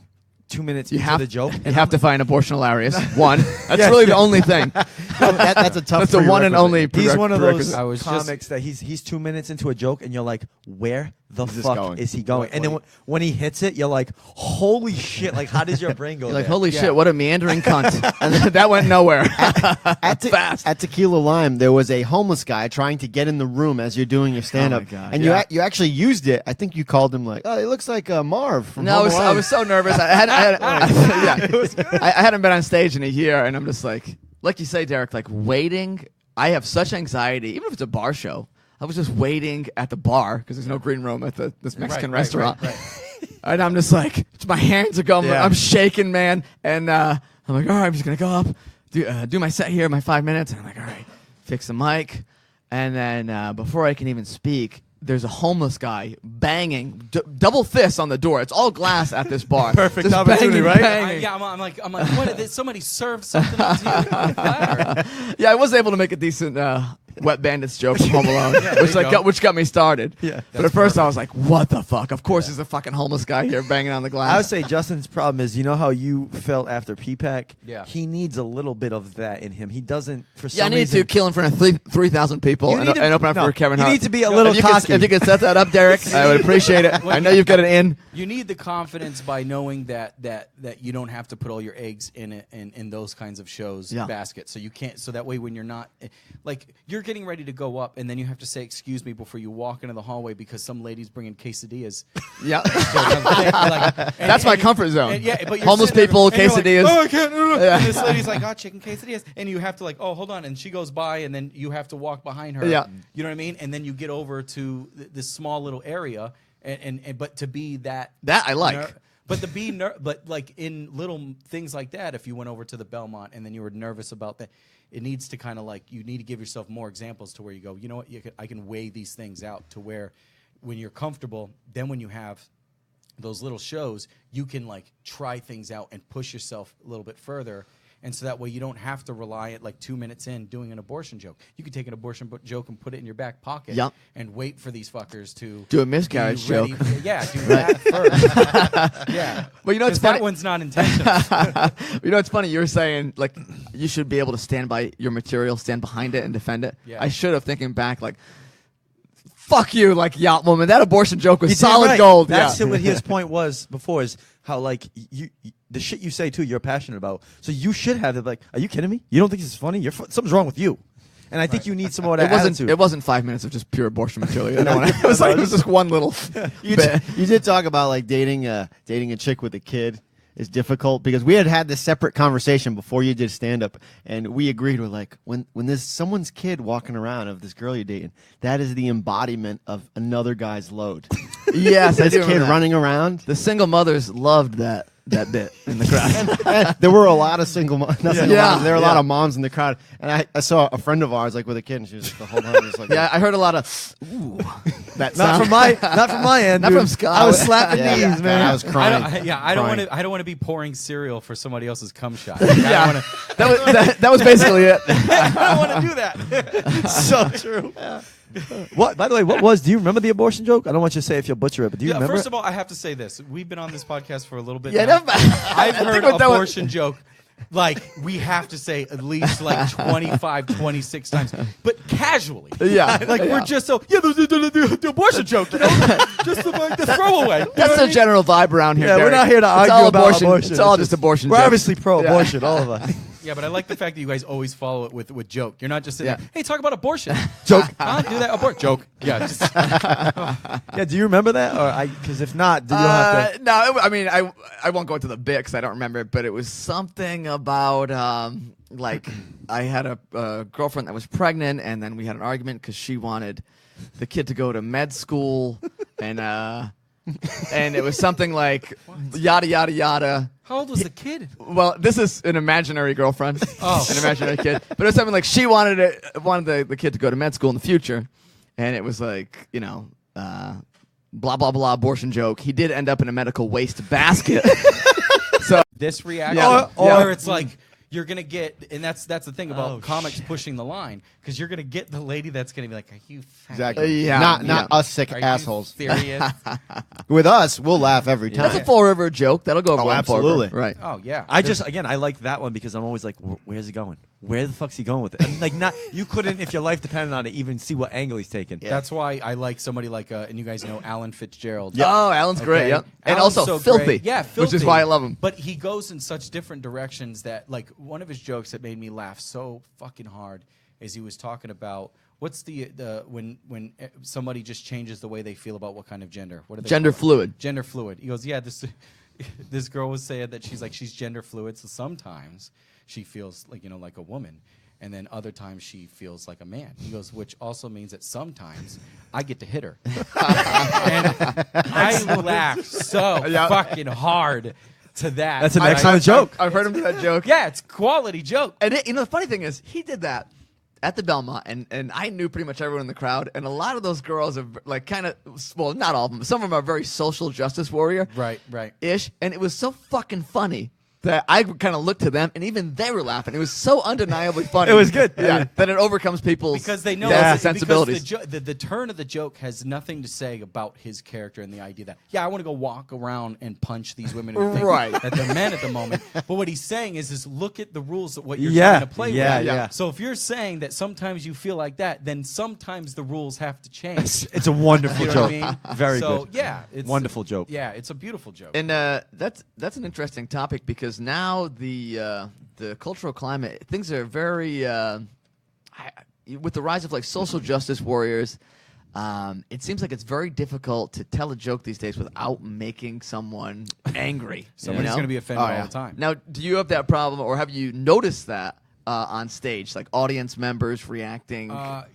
2 minutes You into have the joke. You have to find abortion hilarious. One, that's really the only thing. That's a tough. That's the one and only. He's one of those prerequisite. comics that he's 2 minutes into a joke and you're like, where the Is this fuck going? is he going? And then when he hits it, you're like, holy shit! Like, how does your brain go? You're like, there? holy shit, what a meandering cunt. And that went nowhere. Fast. At Tequila Lime, there was a homeless guy trying to get in the room as you're doing your stand-up, God, and yeah. you actually used it. I think you called him like, oh, he looks like Marv from No, Home Alone. I was so nervous. I hadn't been on stage in a year, and I'm just like you say, Derrick, like waiting. I have such anxiety, even if it's a bar show. I was just waiting at the bar because there's no green room at this Mexican restaurant. Right. And I'm just like, my hands are going, Yeah. I'm shaking, man. And I'm like, all right, I'm just going to go up, do my set here, my 5 minutes. And I'm like, all right, fix the mic. And then before I can even speak, there's a homeless guy banging, double fists on the door. It's all glass at this bar. Perfect Just opportunity, banging, right? banging. I'm like, what? Did somebody serve something to you on a platter? Yeah, I was able to make a decent Wet Bandits joke from Home Alone, which got me started. Yeah. But at first I was like, what the fuck? Of course there's a fucking homeless guy here banging on the glass. I would say Justin's problem is, you know how you felt after P-PAC? Yeah. He needs a little bit of that in him. He doesn't, for Yeah, I some need reason. to kill in front of 3,000 people You and need to- open up no, for Kevin you Hart. need to be a little cocky. If you could set that up, Derrick, I would appreciate it. I know you've got it in. You need the confidence by knowing that you don't have to put all your eggs in those kinds of shows baskets. So you can't. So that way, when you're not like you're getting ready to go up, and then you have to say excuse me before you walk into the hallway because some lady's bringing quesadillas. Yeah. And That's my comfort zone. But you're Homeless sitting there, people, and you're like, quesadillas. oh, I can't. Yeah. And this lady's like, oh, chicken quesadillas, and you have to like, oh, hold on, and she goes by, and then you have to walk behind her. Yeah. You know what I mean? And then you get over to this small little area, and but to be that I like. But to be but like in little things like that, if you went over to the Belmont and then you were nervous about that, it needs to kind of like you need to give yourself more examples to where you go, you know what, I can weigh these things out to where when you're comfortable, then when you have those little shows, you can like try things out and push yourself a little bit further. And so that way you don't have to rely at like 2 minutes in doing an abortion joke. You could take an abortion joke and put it in your back pocket and wait for these fuckers to do a miscarriage joke. Yeah, do that first. Yeah. But you know, it's funny. That one's not intentional. You know, it's funny. You were saying, like, you should be able to stand by your material, stand behind it, and defend it. Yeah. I should have, thinking back, like, fuck you, like, yacht woman. That abortion joke was solid gold. That's what his point was before, is how, like, the shit you say, too, you're passionate about. So you should have it, like, are you kidding me? You don't think this is funny? Something's wrong with you. And I think you need some more of that attitude. It wasn't 5 minutes of just pure abortion material. It was just one little bit. You did talk about, like, dating a chick with a kid is difficult, because we had this separate conversation before you did stand-up, and we agreed, we're like, when there's someone's kid walking around of this girl you're dating, that is the embodiment of another guy's load. Yes, this kid running around. The single mothers loved that bit in the crowd. And there were a lot of single moms. There were a lot of moms in the crowd, and I saw a friend of ours, like, with a kid, and she was just the whole time just like, I heard a lot of ooh. Not from my end. Not dude. from Scott. I was slapping knees, man. I was crying. I don't want to be pouring cereal for somebody else's cum shot. That was basically it. I don't want to do that. So true. What? By the way, do you remember the abortion joke? I don't want you to say if you'll butcher it, but do you remember? First of all, I have to say this: we've been on this podcast for a little bit. Yeah, I've heard abortion joke. Like, we have to say at least like 25, 26 times, but casually. Yeah. We're just so, the abortion joke, you know? Just the throwaway. That's the general vibe around here. Yeah, Derrick. we're not here to argue about abortion. It's all just abortion. We're obviously pro-abortion, all of us. Yeah, but I like the fact that you guys always follow it with joke. You're not just sitting there, hey, talk about abortion. Joke. Do that, abort. Joke. Yeah. Just Yeah, do you remember that? Or because if not, you'll have to. No, I mean, I won't go into the bit because I don't remember it, but it was something about, like, I had a girlfriend that was pregnant, and then we had an argument because she wanted the kid to go to med school, and it was something like yada, yada, yada. How old was the kid? Well, this is an imaginary girlfriend. An imaginary kid. But it was something like she wanted the kid to go to med school in the future. And it was like, blah, blah, blah, abortion joke. He did end up in a medical waste basket. So this reaction, or it's like, you're going to get, and that's the thing about comics pushing the line, because you're going to get the lady that's going to be like, are you fat? Exactly. Not us sick are assholes. You serious? With us, we'll laugh every time. That's a Fall River joke. That'll go over on Fall absolutely. River. Right. Oh, yeah. I like that one because I'm always like, where's he going? Where the fuck's he going with it? And like, you couldn't, if your life depended on it, even see what angle he's taking. Yeah. That's why I like somebody like, and you guys know Alan Fitzgerald. Yep. Oh, Alan's great. Yep. And Alan's also so filthy. Great. Yeah, filthy. Which is why I love him. But he goes in such different directions that, like, one of his jokes that made me laugh so fucking hard is he was talking about what's the when somebody just changes the way they feel about what kind of gender. What are they Gender called? Fluid. Gender fluid. He goes, yeah, this girl was saying that she's gender fluid, so sometimes she feels like a woman. And then other times she feels like a man. He goes, which also means that sometimes I get to hit her. And I laughed so fucking hard to that. That's an excellent joke. I've heard him do that joke. Yeah, it's quality joke. And the funny thing is, he did that at the Belmont, and I knew pretty much everyone in the crowd, and a lot of those girls are like kind of, well, not all of them, some of them are very social justice warrior. Right. Ish. And it was so fucking funny that I kind of looked to them, and even they were laughing. It was so undeniably funny. It was good. Yeah, that it overcomes people's because they know sensibilities. Because the turn of the joke has nothing to say about his character and the idea that, I want to go walk around and punch these women who think that they're men at the moment. But what he's saying is look at the rules of what you're trying to play with. Yeah. So if you're saying that sometimes you feel like that, then sometimes the rules have to change. It's a wonderful you know joke. What I mean? Very so, good. Yeah, it's wonderful joke. Yeah, it's a beautiful joke. And that's an interesting topic because now the cultural climate, things are very with the rise of like social justice warriors. It seems like it's very difficult to tell a joke these days without making someone angry. Somebody's going to be offended all the time. Now, do you have that problem, or have you noticed that on stage, like audience members reacting?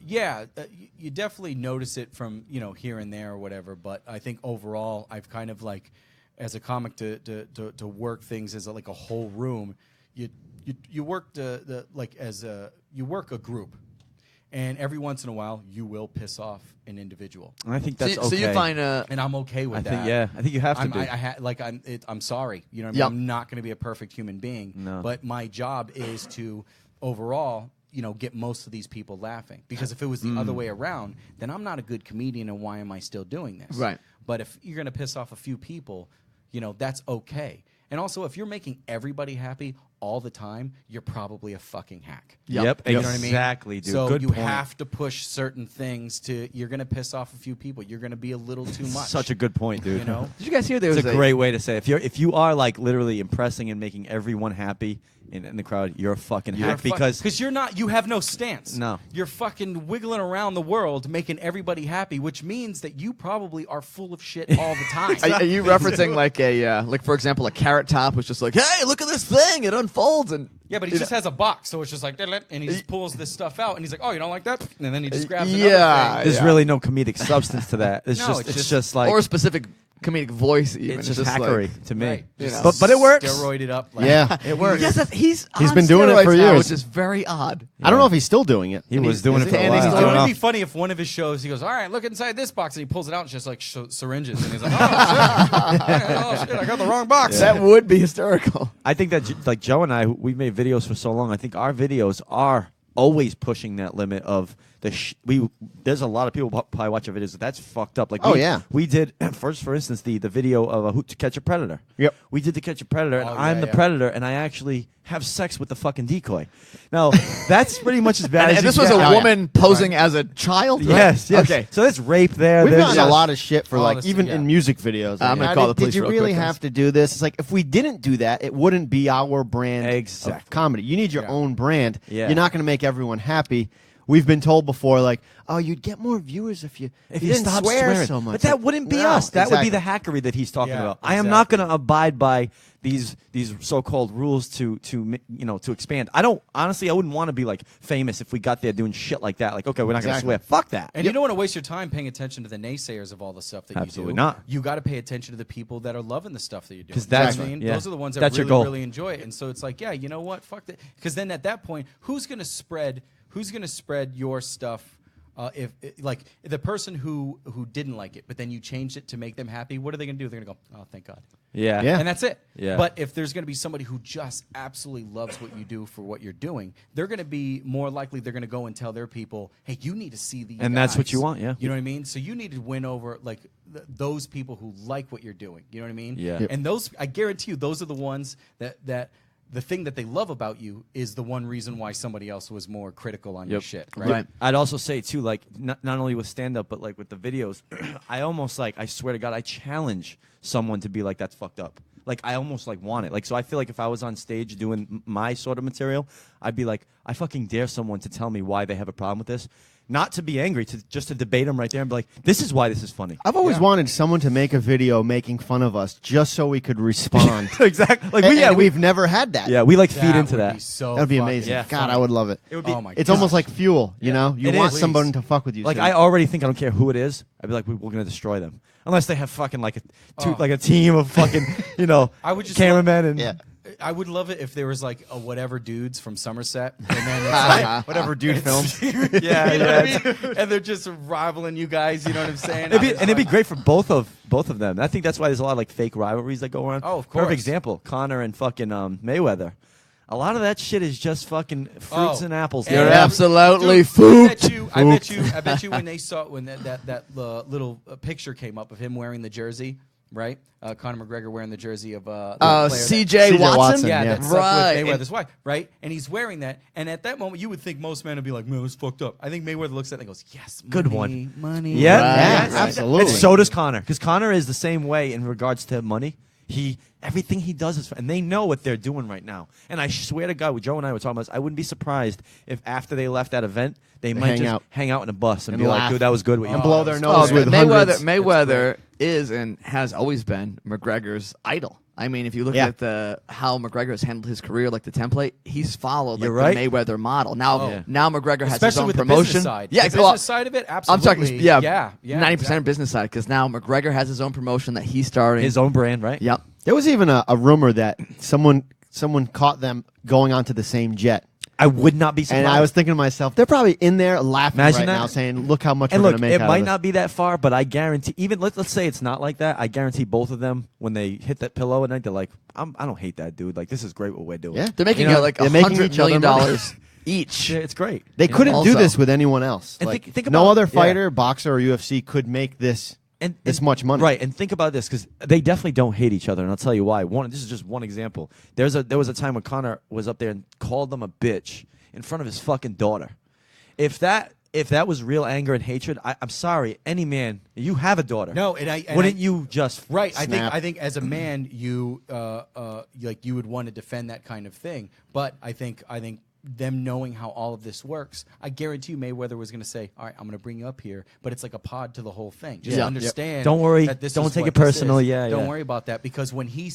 You definitely notice it from here and there or whatever. But I think overall, I've kind of like, as a comic, to work things as like a whole room. You work you work a group. And every once in a while, you will piss off an individual. And I think that's so, okay. So you find and I'm okay with that. I think you have to be. I'm sorry. You know what I mean? Yep. I'm not going to be a perfect human being. No. But my job is to overall, get most of these people laughing. Because if it was the other way around, then I'm not a good comedian, and why am I still doing this? Right. But if you're going to piss off a few people, that's okay. And also, if you're making everybody happy all the time, you're probably a fucking hack. Yep. You know what I mean? Exactly, dude. So Good you point. have to push certain things you're going to piss off a few people. You're going to be a little too much. Such a good point, dude. Did you guys hear there was a great way to say it. If you are like literally impressing and making everyone happy in the crowd, you're a fucking hack because you have no stance. No. You're fucking wiggling around the world making everybody happy, which means that you probably are full of shit all the time. Are you referencing like for example, a Carrot Top was just like, hey, look at this thing, it unfolds, and yeah, but he just has a box, so it's just like, and he just pulls this stuff out, and he's like, oh, you don't like that? And then he just grabs another thing. There's really no comedic substance to that. It's just like or a specific comedic voice. Even it's just hackery to me. Right. But it works. Steroided up. It works. Yes, he's been doing it for now, years, which is very odd. I don't know if he's still doing it. He was doing it for a while. It would be funny if one of his shows, he goes, all right, look inside this box, and he pulls it out and it's just like syringes, and he's like, oh shit, I got the wrong box. That would be hysterical. I think that like Joe and I, we've made videos for so long. I think our videos are always pushing that limit of there's a lot of people probably watch our videos. That's fucked up. Like, we did for instance, the video of To Catch a Predator. Yep, we did To Catch a Predator, and I'm the predator, and I actually have sex with the fucking decoy. Now that's pretty much as bad. And this was a woman posing as a child. Right? Yes. Okay. So that's rape there. We've gotten a lot of shit for even in music videos. I'm gonna call the police. Did you really have to do this? It's like if we didn't do that, it wouldn't be our brand of comedy. You need your own brand. Yeah. You're not going to make everyone happy. We've been told before, like, oh, you'd get more viewers if you didn't stop swear swearing so much. But that wouldn't be us. That would be the hackery that he's talking about. I am not going to abide by these so-called rules to expand. I wouldn't want to be like famous if we got there doing shit like that. Like, okay, we're not going to swear. Fuck that. And you don't want to waste your time paying attention to the naysayers of all the stuff that you do. Absolutely not. You got to pay attention to the people that are loving the stuff that you're doing. Because that's what I mean. Yeah. Those are the ones that that's really enjoy it. And so it's like, yeah, you know what? Fuck that. Because then at that point, who's going to spread your stuff? If like the person who didn't like it, but then you changed it to make them happy, what are they going to do? They're going to go, oh, thank God. Yeah. And that's it. Yeah. But if there's going to be somebody who just absolutely loves what you do for what you're doing, they're going to be more likely they're going to go and tell their people, hey, you need to see these And guys. that's what you want, yeah. You know what I mean? So you need to win over like those people who like what you're doing. You know what I mean? Yeah. Yep. And those, I guarantee you, those are the ones that the thing that they love about you is the one reason why somebody else was more critical on your shit, right? I'd also say too, like not only with stand-up, but like with the videos, I almost I swear to God, I challenge someone to be like, that's fucked up. Like I almost want it. Like so, I feel like if I was on stage doing my sort of material, I'd be like, I fucking dare someone to tell me why they have a problem with this. Not to be angry, just to debate them right there and be like, this is why this is funny. I've always wanted someone to make a video making fun of us just so we could respond. Exactly. Like and we've never had that. Yeah, we feed into that. So that would be amazing. Yeah. God, I would love it. It would be. Oh my it's gosh. almost like fuel. You know, you want someone to fuck with you. Like soon. I already think I don't care who it is. I'd be like, we're gonna destroy them unless they have fucking like a team of fucking I would just cameramen and yeah. I would love it if there was like a whatever dudes from Somerset, and then it's like whatever dude films. you know what I mean? And they're just rivaling you guys. You know what I'm saying? It'd be great for both of them. I think that's why there's a lot of like fake rivalries that go on. Oh, of course. Perfect example: Conor and fucking Mayweather. A lot of that shit is just fucking fruits and apples. You're absolutely fooped. I bet you when they saw that little picture came up of him wearing the jersey. Right, Conor McGregor wearing the jersey of C.J. Watson. Yeah, that's right. with Mayweather's wife. Right, and he's wearing that. And at that moment, you would think most men would be like, "Man, it's fucked up." I think Mayweather looks at it and goes, "Yes, money, good one, money." Yeah, right. Yeah, absolutely. And so does Conor, because Conor is the same way in regards to money. Everything he does is, and they know what they're doing right now. And I swear to God, what Joe and I were talking about, I wouldn't be surprised if after they left that event, they might just hang out in a bus and be laugh. like, "Dude, that was good." And blow their nose with Mayweather is and has always been McGregor's idol. I mean, if you look at how McGregor has handled his career, like the template, he's followed the Mayweather model. Now McGregor has his own with promotion. The business side. Yeah, the business side of it, absolutely. I'm talking, 90% exactly. business side, because now McGregor has his own promotion that he's starting. His own brand, right? Yep. There was even a rumor that someone caught them going onto the same jet. I would not be surprised. And I was thinking to myself, they're probably in there laughing Imagine right that. now, saying, "Look how much And we're look, going to make." it out might of not be that far, but I guarantee. Even let's say it's not like that. I guarantee both of them, when they hit that pillow at night, they're like, I don't hate that dude. Like, this is great what we're doing. Yeah. They're making like they're making $100 each other million money. each. Yeah, it's great. They You know? couldn't do Also- this with anyone else. And Like, think no about- other yeah. fighter, boxer, or UFC could make this this much money. Right, and think about this, because they definitely don't hate each other, and I'll tell you why. This is just one example. There was a time when Conor was up there and called them a bitch in front of his fucking daughter. If that was real anger and hatred, I'm sorry, any man, you have a daughter. No, wouldn't you just Right. Snap. I think as a man, you you would want to defend that kind of thing. But I think them knowing how all of this works, I guarantee you Mayweather was going to say, "All right, I'm going to bring you up here," but it's like a pod to the whole thing. Just Yeah. understand. Don't worry. That this Don't is take what it this personal. is. Yeah, Don't yeah. worry about that, because when he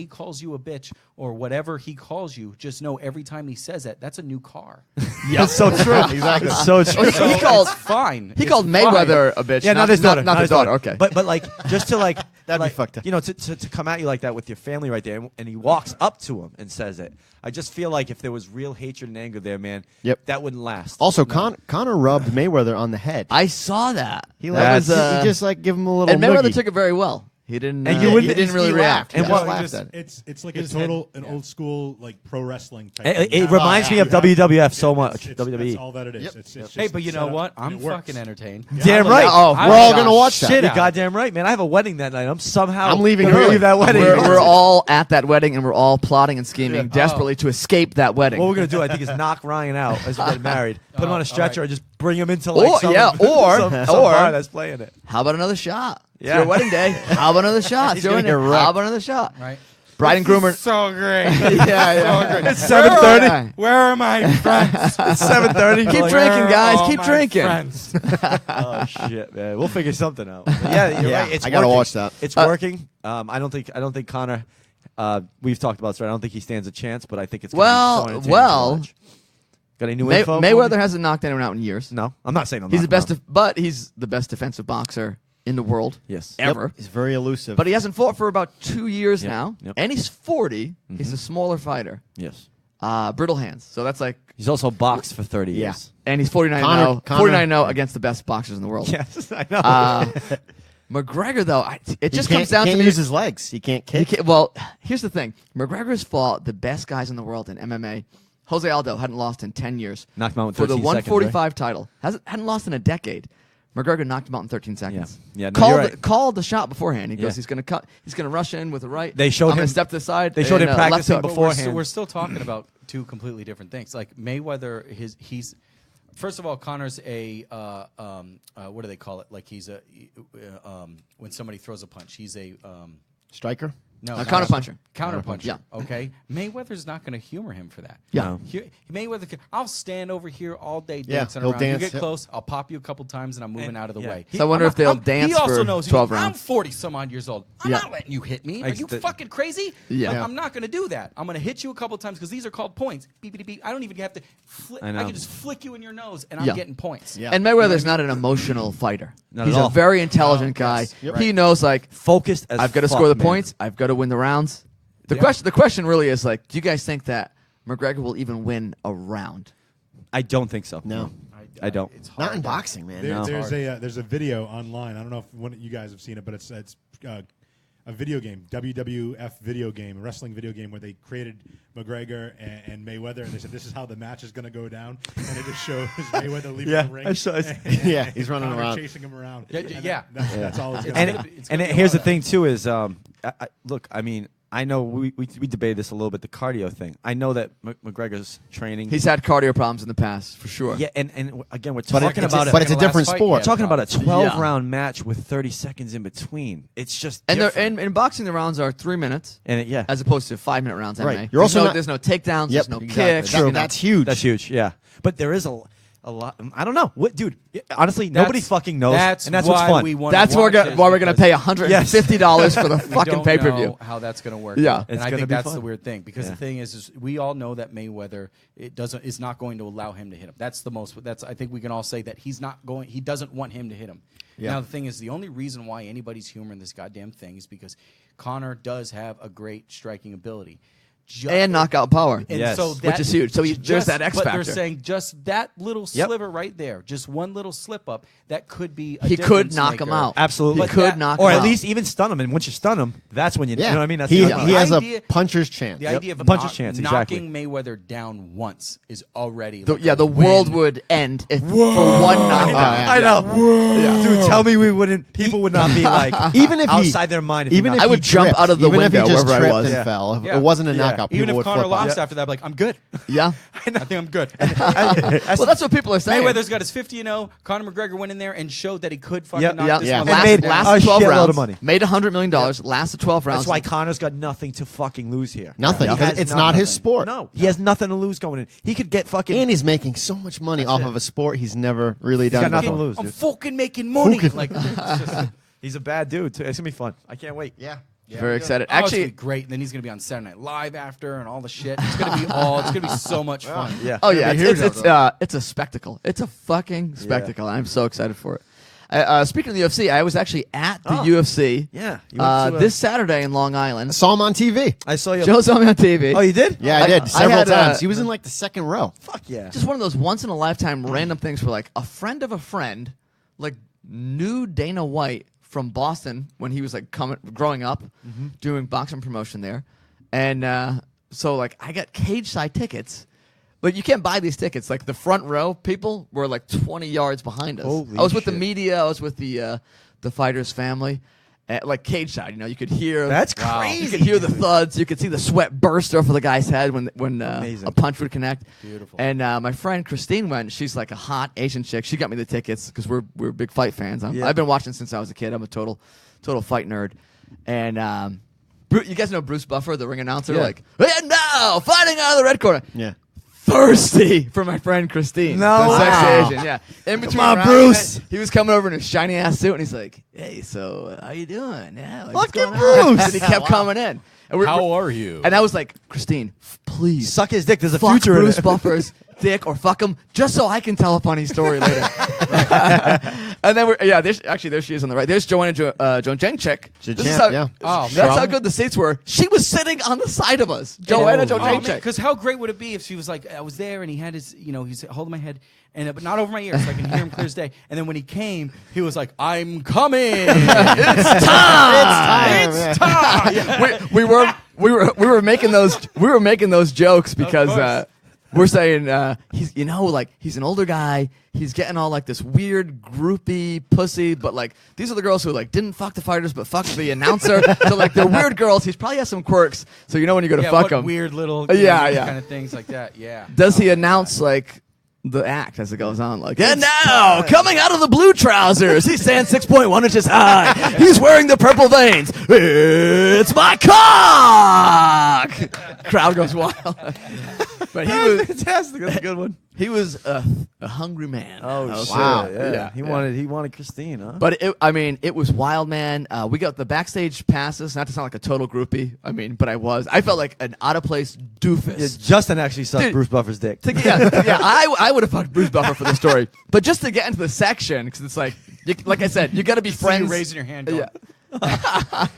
calls you a bitch or whatever he calls you, just know every time he says that, that's a new car. Yeah, so true. Exactly. So true. So He called- it's fine. He It's called fine. Mayweather a bitch. Yeah, not his daughter. Not his daughter. Okay. But like, just to like That'd be like, fucked up. You know, to come at you like that with your family right there, and he walks up to him and says it. I just feel like if there was real hatred and anger there, man, that wouldn't last. Also, Conor rubbed Mayweather on the head. I saw that. He That was, he just like give him a little. and Mayweather noogie. took it very well. He didn't. And he you wouldn't- didn't really he react. laughed. And He what- just laughed at it. It's like an old school like pro wrestling type. It thing. reminds me of WWF so much. It's WWE. That's all that it is. Yep. It's just Hey, but you set know up what? and I'm it works. fucking entertained. Damn right. Oh, we're all gonna watch that. Shit, out. goddamn right, man. I have a wedding that night. I'm somehow I'm leaving gonna early. leave that wedding. We're all at that wedding, and we're all plotting and scheming desperately to escape that wedding. What we're gonna do, I think, is knock Ryan out as we get married, put him on a stretcher, right. and just bring him into like some or bar that's playing it. How about another shot? It's Yeah. your wedding day. How about another shot? It's He's your gonna wedding get day. wrecked. How about another shot? Right. Bride and groom are. So great. yeah. It's 7:30. Yeah. Where are my friends? It's 7:30. Keep drinking, guys. Keep drinking. Oh shit, man. We'll figure something out. But yeah, you're right. It's I gotta working. watch that. It's working. I don't think Conor. We've talked about this, right? I don't think he stands a chance, but I think it's gonna be so entertaining to watch. Got any new info? Mayweather hasn't knocked anyone out in years. No, I'm not saying I'm He's the not. best, but he's the best defensive boxer in the world. Yes. ever. He's very elusive. But he hasn't fought for about 2 years Yep, now, yep. and he's 40. He's a smaller fighter. Yes. Brittle hands. So that's like, He's also boxed for 30 years. and he's 49 Conor- 49-0 against the best boxers in the world. Yes, I know. McGregor, though, it just He comes down to can't me. use his legs. He can't kick. Well, here's the thing. McGregor's fought the best guys in the world in MMA. Jose Aldo hadn't lost in 10 years. Knocked him out in for the 13 145 seconds, title. Hadn't lost in a decade. McGregor knocked him out in 13 seconds. Yeah, no, you're right. Called the shot beforehand. He goes, Yeah. he's going to cut. He's going to rush in with a right. They showed I'm gonna him- step to the side. they showed and, him left practicing hook. before. We're Beforehand. still talking about two completely different things. Like Mayweather, he's first of all, Conor's a what do they call it? Like he's a when somebody throws a punch, he's a Striker. no A counterpuncher. Counterpuncher. Yeah. Okay. Mayweather's not going to humor him for that. Yeah. Mayweather, I'll stand over here all day Yeah, dancing he'll around. dance, You get yep. close, I'll pop you a couple times, and I'm moving out of the yeah. way. So I wonder if they'll dance He also for knows 12 I'm rounds. 40 some odd years old. I'm Yeah. not letting you hit me. Are Like you the- fucking crazy? Yeah. Like, Yeah. I'm not going to do that. I'm going to hit you a couple times because these are called points. Beep, beep, beep. I don't even have to flick. I I know. can just flick you in your nose, and Yeah. I'm getting points. Yeah. And Mayweather's not an emotional fighter. Not He's at a all. very intelligent guy. yes. Yep. He knows, like, Focused as I've got to fuck, score the man. points. I've got to win the rounds. The question really is, like, do you guys think that McGregor will even win a round? I don't think so. No. I don't. It's hard. Not in boxing, man. There, No. there's a video online. I don't know if one of you guys have seen it, but it's a video game, WWF video game, a wrestling video game, where they created McGregor and Mayweather, and they said this is how the match is going to go down, and it just shows Mayweather leaving Yeah, the ring. I saw it. Yeah, he's running Conor around. chasing him around. Yeah, And yeah. that's all it's going And to it, be. It's and gonna it, be here's a the lot thing too is look, I mean, I know we debated this a little bit, the cardio thing. I know that McGregor's training. He's had cardio problems in the past, for sure. yeah, and again, we're But talking about but it's a in the different last fight, sport. we're talking about a Yeah. 12-round match with 30 seconds in between. It's just And different. in boxing, the rounds are 3 minutes, And it, yeah, as opposed to 5-minute rounds. Right. MMA. You're also not- there's no takedowns. Yep, There's no exactly. kicks. That- you know. that's huge. that's huge. Yeah, but there is a lot. I don't know, what, dude. Honestly, nobody fucking knows. That's and that's why what's fun. we want. That's why we're gonna pay $150 for the We fucking don't pay per view. know how that's going to work. Yeah. and It's I gonna think be that's fun. the weird thing because Yeah. the thing is we all know that Mayweather is not going to allow him to hit him. That's the most. I think we can all say that he's not going. He doesn't want him to hit him. Yeah. Now the thing is, the only reason why anybody's humoring this goddamn thing is because Conor does have a great striking ability. and knockout power. And Yes. so Which is huge. So there's that X But factor. they're saying just that little sliver right there, just one little slip up, that could be a He could difference knock maker. him out. Absolutely. He could knock or him at out. least even stun him. And once you stun him, that's when you know what I mean. That's he the other has idea- a puncher's chance. The idea of a puncher's chance, knocking Mayweather down once is already The, like yeah, a the win. world would end if for one knockout. I know. Dude, tell me we wouldn't. People would not be like Even if he- outside their mind. If Even he if I he would jump tripped, out of the even if window he just wherever I tripped was. and Yeah. fell, if Yeah. it wasn't a Yeah. knockout, Even people if would Conor flip lost out. after that, like, I'm good. Yeah. I think I'm good. Well, that's what people are saying. Mayweather's got his 50-0. Conor McGregor went in there and showed that he could fucking Yep. knock Yeah, this yeah. And motherfucker made down. Last a 12 shitload rounds. of money. Made $100 million. Lasted 12 rounds. That's why Conor's got nothing to fucking lose here. Nothing. He because has it's nothing. not his sport. No, he has nothing to lose going in. He could get fucking. And he's making so much money off of a sport he's never really done got nothing before. to lose. I'm Dude. fucking making money. Like, it's just, He's a bad dude. Too. It's gonna be fun. I can't wait. Yeah. Very excited. oh, it's Actually, gonna be great. And then he's gonna be on Saturday Night Live after and all the shit. It's gonna be so much fun. Yeah. oh yeah, be huge it's a spectacle. It's a fucking spectacle. I'm so excited for it. Speaking of the UFC, I was actually at the UFC. Yeah. You went to, This Saturday in Long Island. I saw him on TV. I saw you. Joe saw me on TV. Oh, you did? Yeah, I did I several had, times. He was in like the second row. Fuck yeah. Just one of those once in a lifetime random things where like a friend of a friend, like knew Dana White from Boston when he was like growing up, doing boxing promotion there, and so like I got cage side tickets. Like you can't buy these tickets. Like the front row people were like 20 yards behind us. Holy I was with the shit. media. I was with the fighters' family. Like cage side, you could hear. That's You crazy. could hear the thuds. You could see the sweat burst off of the guy's head when Amazing. a punch would connect. Beautiful. And my friend Christine went. She's like a hot Asian chick. She got me the tickets because we're big fight fans. Yeah. I've been watching since I was a kid. I'm a total fight nerd. And you guys know Bruce Buffer, the ring announcer. Yeah. Like, and now fighting out of the red corner. Yeah. Thirsty for my friend Christine. No the way. sexy Asian, yeah. In between on, rounds, Bruce. He was coming over in his shiny ass suit, and he's like, "Hey, so how you doing? Yeah, like, what's Look going at on?" Bruce. And he kept coming in. And How are you? And I was like, "Christine, please Suck his dick. There's a fuck future Bruce in it. Buffer's dick or fuck him, just so I can tell a funny story later." And then there she is on the right. There's Joanna Jędrzejczyk. This is how, yeah. Oh, that's man. how good the seats were. She was sitting on the side of us. Joanna Jędrzejczyk. Because how great would it be if she was like, I was there and he had his, he's holding my head, and but not over my ear, so I can hear him clear as day. And then when he came, he was like, "I'm coming, it's time, it's time." Yeah. we were making those jokes because we're saying he's an older guy. He's getting all like this weird groupie pussy, but like these are the girls who like didn't fuck the fighters but fucked the announcer. So like they're weird girls. He probably has some quirks. So when you go to Yeah, fuck what him, weird little Yeah. kind of things like that. Yeah. does he announce like the act as it goes on? Like, and now coming out of the blue trousers, he stands 6.1 inches high. He's wearing the purple veins. It's my cock. Crowd goes wild. But he was Fantastic. That's a good one. he was a hungry man. Oh, shit. Wow. Yeah. He Yeah. wanted Christine, huh? But it was wild, man. We got the backstage passes. Not to sound like a total groupie. But I felt like an out of place doofus. Yeah, Justin actually sucked Dude. Bruce Buffer's dick. I would have fucked Bruce Buffer for the story. But just to get into the section, because it's like, like I said, you got to be So you friends. raising your hand. Going, Yeah.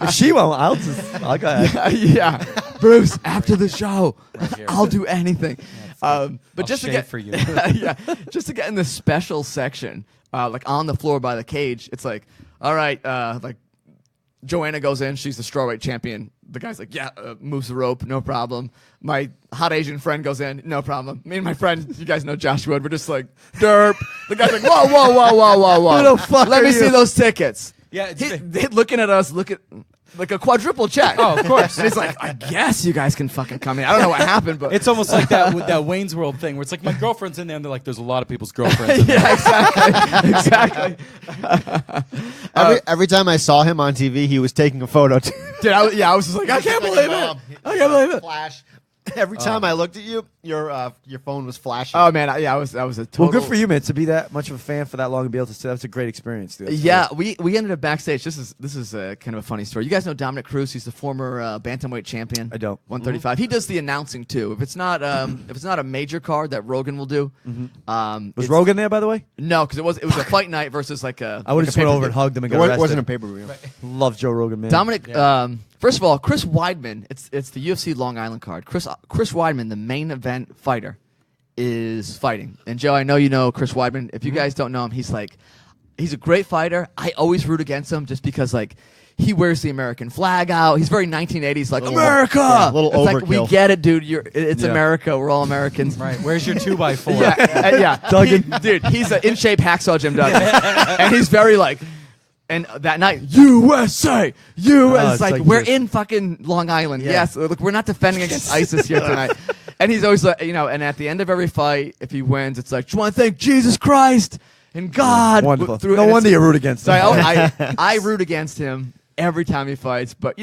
If she won't, I'll go ahead. Yeah, Bruce. After the show, here. I'll do anything. But I'll just to shave get for you. yeah, just to get in the special section, like on the floor by the cage, it's like, all right, like Joanna goes in. She's the strawweight champion. The guy's like, yeah, moves the rope, no problem. My hot Asian friend goes in, no problem. Me and my friend, you guys know Josh Wood, we're just like, derp. The guy's like, whoa, whoa, whoa, whoa, whoa, whoa. Who the fuck Let are me you? see those tickets. Yeah, They looking at us, like a quadruple check. Oh, of course. And he's like, I guess you guys can fucking come in. I don't know what happened, but It's almost like that Wayne's World thing where it's like my girlfriend's in there and they're like, there's a lot of people's girlfriends in there. yeah, exactly. Every time I saw him on TV, he was taking a photo. Dude, I was just like, I can't believe it. I can't believe it. Flash. Every time I looked at you, your phone was flashing. Oh man, I was a total. Well, good for you, man, to be that much of a fan for that long and be able to say that's a great experience, dude. That's Yeah, we ended up backstage. This is kind of a funny story. You guys know Dominick Cruz? He's the former bantamweight champion. I don't. 135. He does the announcing too. If it's not a major card that Rogan will do. Was it's- Rogan there, by the way? No, because it was a fight night versus like a. I would have like went a over and hugged him and got It arrested. wasn't a pay-per-view. Love Joe Rogan, man. Dominic. First First of all, Chris Weidman, it's the UFC Long Island card. Chris Weidman, the main event fighter, is fighting. And Joe, I know you know Chris Weidman. If you guys don't know him, he's a great fighter. I always root against him just because he wears the American flag out. He's very 1980s, America. Yeah, a little it's overkill. we get it, dude. It's America. We're all Americans. Right. Where's your 2x4? Yeah. Dude, he's an in shape hacksaw Jim Duggan, and he's very And that night, USA. We're in fucking Long Island. Yeah. Yes, look, we're not defending against ISIS here tonight. And he's always and at the end of every fight, if he wins, it's like, do you want to thank Jesus Christ and God? Wonderful. No wonder you root against him. I root against him every time he fights. But,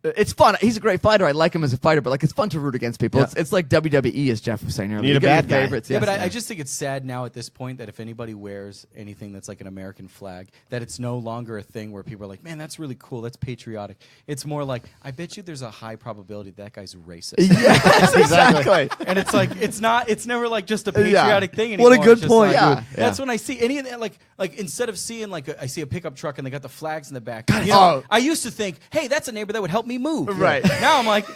it's fun. He's a great fighter. I like him as a fighter, but it's fun to root against people. Yeah. It's like WWE, as Jeff was saying earlier. Need a bad guy. Favorites. Yeah, but I just think it's sad now at this point that if anybody wears anything that's like an American flag, that it's no longer a thing where people are like, man, that's really cool. That's patriotic. It's more like, I bet you there's a high probability that guy's racist. Yes, exactly. And it's like, it's never like just a patriotic thing anymore. What a good point. That's when I see any of that, like instead of seeing I see a pickup truck and they got the flags in the back. I used to think, hey, that's a neighbor that would help me move. Right. Now I'm like,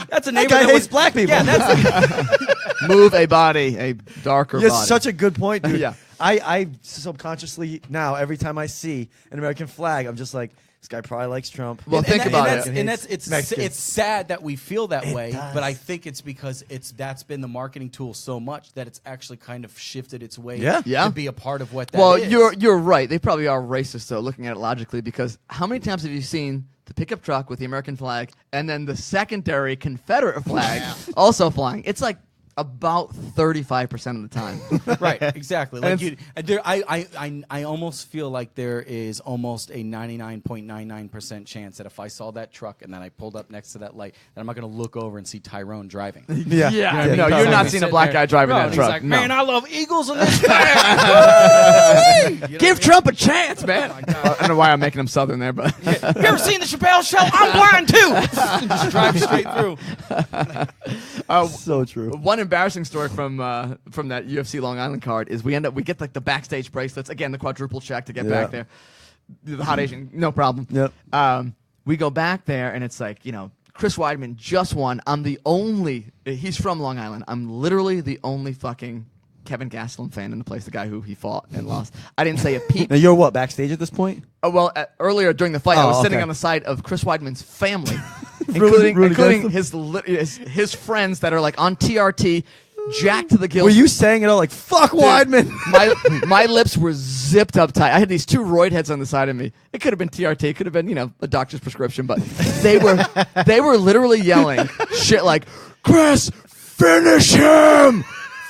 that's a neighbor that that hates black people. Yeah, that's move a body, a darker body. It's such a good point, dude. Yeah. I subconsciously now, every time I see an American flag, I'm just like, this guy probably likes Trump. Well, think about it. And it's sad that we feel that way, but I think it's because that's been the marketing tool so much that it's actually kind of shifted its way to be a part of what that is. Well, you're right. They probably are racist, though, looking at it logically, because how many times have you seen the pickup truck with the American flag and then the secondary Confederate flag also flying? It's like about 35% of the time. Right, exactly. Like I almost feel like there is almost a 99.99% chance that if I saw that truck and then I pulled up next to that light, that I'm not going to look over and see Tyrone driving. Yeah. You know what I mean? No, you're not seeing a black guy driving that and truck. He's like, No. man, I love Eagles in this bag. Give Trump a chance, man. I don't know why I'm making him Southern there, but you ever seen the Chappelle Show? I'm blind too. Just drive straight through. So true. One embarrassing story from that UFC Long Island card is we get the backstage bracelets, again, the quadruple check to get back there. The hot Asian, no problem. Yep. We go back there and it's like, Chris Weidman just won. He's from Long Island. I'm literally the only fucking Kevin Gastelum fan in the place, the guy who he fought and lost. I didn't say a peep. Now you're what, backstage at this point? Earlier during the fight, I was sitting on the side of Chris Weidman's family, including his friends that are on TRT, jacked to the gills. Were you saying it all like, fuck Weidman? My lips were zipped up tight. I had these two roid heads on the side of me. It could have been TRT. It could have been, a doctor's prescription. But they were literally yelling shit like, Chris, finish him!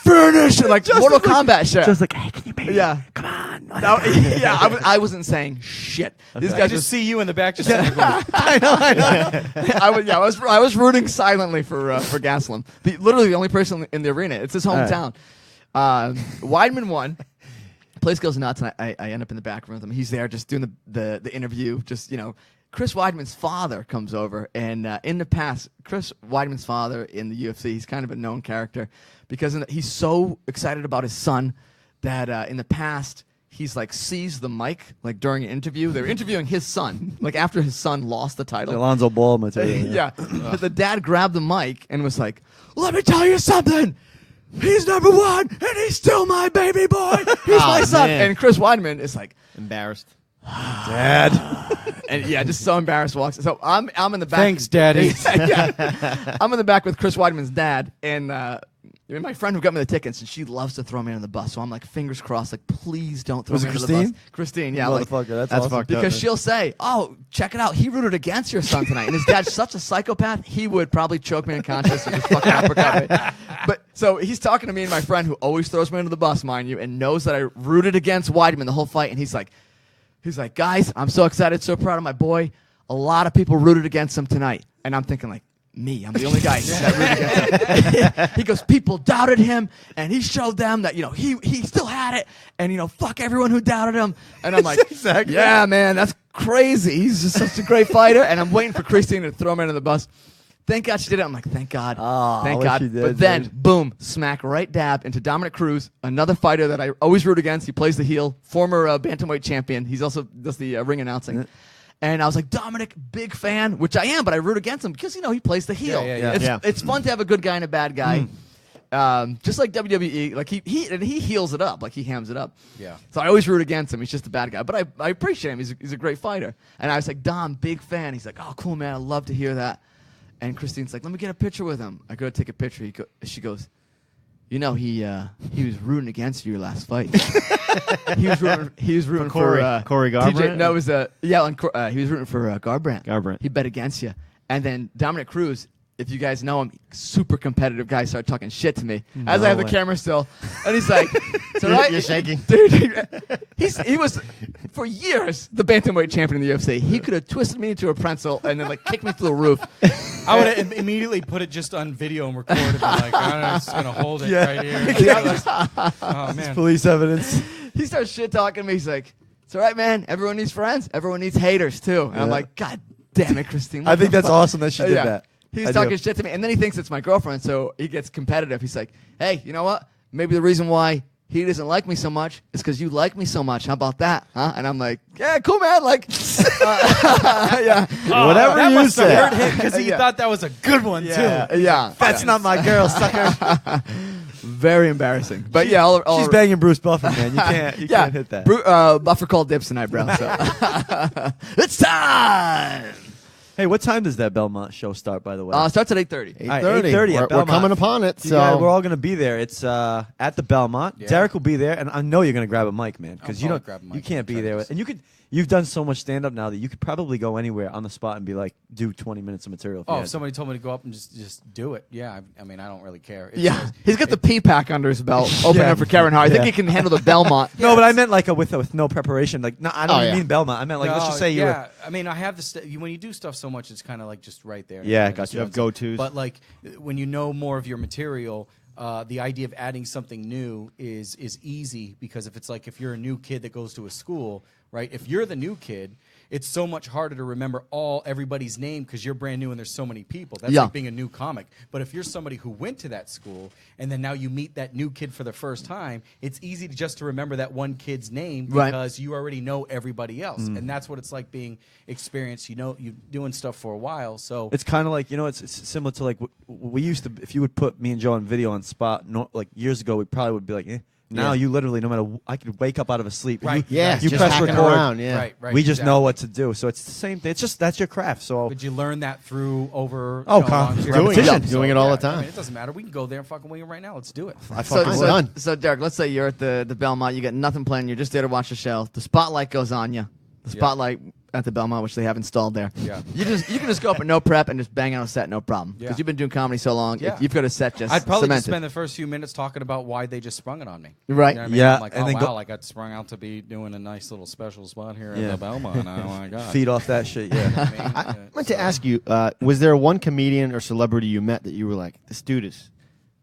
Finish it! Like Mortal Kombat shit. Just like, hey, can you beat me? Yeah. Come on. No, I wasn't saying shit. These guys just see you in the back just I know. I was rooting silently for Gastelum. Literally the only person in the arena. It's his hometown. Weidman won. Place goes nuts, and I end up in the back room with him. He's there just doing the interview. Just, Chris Weidman's father comes over, and in the past, Chris Weidman's father in the UFC, he's kind of a known character because he's so excited about his son that in the past he's seized the mic during an interview. They're interviewing his son, after his son lost the title. Alonzo Ball material. Yeah. The dad grabbed the mic and was like, "Let me tell you something. He's number one, and he's still my baby boy. He's my son." Man. And Chris Weidman is like, embarrassed. Dad. and just so embarrassed walks. So I'm in the back. Thanks, Daddy. I'm in the back with Chris Weidman's dad, and my friend who got me the tickets, and she loves to throw me under the bus. So I'm fingers crossed, please don't throw me under the bus. Christine, yeah, motherfucker, that's awesome. fucked up. Because she'll say, "Oh, check it out, he rooted against your son tonight," and his dad's such a psychopath, he would probably choke me unconscious and just fucking uppercut me. But so he's talking to me and my friend who always throws me under the bus, mind you, and knows that I rooted against Weidman the whole fight, and he's like, "Guys, I'm so excited, so proud of my boy. A lot of people rooted against him tonight." And I'm thinking me, I'm the only guy that rooted against him. He goes, "People doubted him, and he showed them that, he still had it, and, fuck everyone who doubted him." And I'm like, Exactly. "Yeah, man, that's crazy. He's just such a great fighter." And I'm waiting for Christine to throw me under the bus. Thank God she did it. I'm like, thank God. Thank God. She did, but then, dude. boom, smack right dab into Dominick Cruz, another fighter that I always root against. He plays the heel, former bantamweight champion. He's also does the ring announcing. And I was like, Dominick, big fan, which I am, but I root against him because, he plays the heel. It's fun to have a good guy and a bad guy. Just like WWE, like he heals it up, like he hams it up. Yeah. So I always root against him. He's just a bad guy, but I appreciate him. He's a great fighter. And I was like, Dom, big fan. He's like, oh, cool, man. I love to hear that. And Christine's like, let me get a picture with him. I go to take a picture. She goes, he was rooting against you your last fight. he was rooting for Corey Garbrandt. TJ, no, it was he was rooting for Garbrandt. He bet against you. And then Dominick Cruz, if you guys know him, super competitive guy, started talking shit to me as I have the camera still, and he's like, "So right, you're shaking, dude." He was for years the bantamweight champion in the UFC. He could have twisted me into a pretzel and then kicked me through the roof. I would have immediately put it just on video and recorded it. I'm just gonna hold it right here. Oh man, police evidence. He starts shit talking me. He's like, "It's all right, man. Everyone needs friends. Everyone needs haters too." And I'm like, "God damn it, Christine." I think that's awesome that she did that. He's talking shit to me, and then he thinks it's my girlfriend, so he gets competitive. He's like, hey, you know what? Maybe the reason why he doesn't like me so much is because you like me so much. How about that? Huh? And I'm like, yeah, cool, man. Like, yeah. Whatever that you must say. have hurt him because he thought that was a good one, too. Yeah. That's not my girl, sucker. Very embarrassing. But yeah, she's banging Bruce Buffer, man. You can't hit that. Buffer called dibs tonight, bro. So. It's time. Hey, what time does that Belmont show start, by the way? Starts at 8:30. 8:30. We're coming upon it. So we're all going to be there. It's at the Belmont. Yeah. Derrick will be there, and I know you're going to grab a mic, man, because I'll grab a mic. you can't be Try there. this. And you've done so much stand up now that you could probably go anywhere on the spot and be like, do 20 minutes of material. If somebody told me to go up and just do it, I mean, I don't really care. He's got the P pack under his belt, opening up for Karen Hart. I think he can handle the Belmont. No, but I meant like with no preparation. Like, no, I don't mean Belmont. I meant like, let's just say you were. I mean, I have when you do stuff so much, it's kind of like just right there. Yeah, got you. have go-tos. But like when you know more of your material, the idea of adding something new is easy because if you're a new kid that goes to a school, right? If you're the new kid, it's so much harder to remember everybody's name because you're brand new and there's so many people. That's like being a new comic. But if you're somebody who went to that school and then now you meet that new kid for the first time, it's easy to remember that one kid's name because you already know everybody else. And that's what it's like being experienced. You're doing stuff for a while. So it's kind of like, it's similar to like we used to, if you would put me and Joe on video on spot, like years ago, we probably would be like, Now you literally, no matter, I could wake up out of a sleep. Right. You just press record. around, Right. We just know what to do. So it's the same thing. It's just, that's your craft. So Did you learn that through over repetition. Doing it all the time. I mean, it doesn't matter. We can go there and fucking wing it right now. Let's do it. So Derrick, let's say you're at the Belmont. You got nothing planned. You're just there to watch the show. The spotlight goes on you. The spotlight at the Belmont, which they have installed there. Yeah. You can just go up with no prep and just bang out a set, no problem. Because you've been doing comedy so long. Yeah. You've got a set just I'd probably cemented. just spend the first few minutes talking about why they just sprung it on me. Right. You know what I mean? Yeah. I'm like, And oh, then wow, I got sprung out to be doing a nice little special spot here at the Belmont. Oh, my God. feed off that shit, yeah. I meant to ask you, was there one comedian or celebrity you met that you were like, this dude is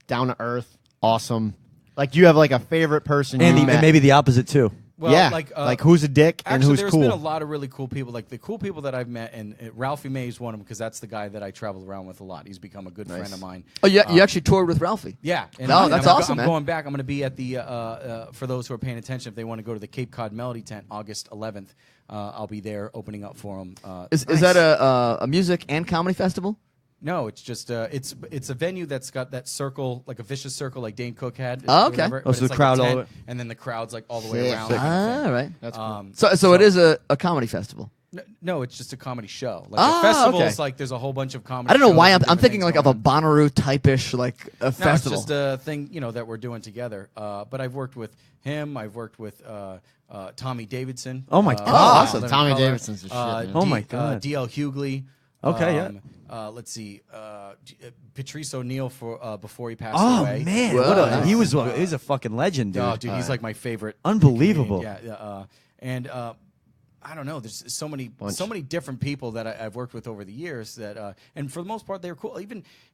down to earth, awesome? Like, do you have like a favorite person you met? And maybe the opposite, too. Well, like who's a dick and who's there's cool? There's been a lot of really cool people. Like the cool people that I've met, and Ralphie May is one of them because that's the guy that I travel around with a lot. He's become a good friend of mine. Oh, yeah, you actually toured with Ralphie. Yeah. And that's awesome, man. I'm going back. I'm going to be at the, for those who are paying attention, if they want to go to the Cape Cod Melody Tent, August 11th, I'll be there opening up for them. Is that a music and comedy festival? No, it's just it's a venue that's got that circle, like a vicious circle, like Dane Cook had. Oh, okay. Whatever, So the crowd all the way, and then the crowd's like all the way around. All right. That's cool. So it is a comedy festival. No, it's just a comedy show. Like a festival is like there's a whole bunch of comedy. I don't know shows why and I'm thinking different like things of a going on. Bonnaroo type-ish like a festival. It's just a thing, that we're doing together. But I've worked with him. I've worked with Tommy Davidson. Oh, my God. Awesome. Living Tommy Color. Davidson's the shit, man. Oh, my God. D.L. Hughley. Okay, Let's see. Patrice O'Neill before he passed Oh, away. man. Whoa. He's a fucking legend, dude. Oh, dude, he's like my favorite. Unbelievable. Yeah. And I don't know. There's so many different people that I've worked with over the years that, and for the most part, they're cool.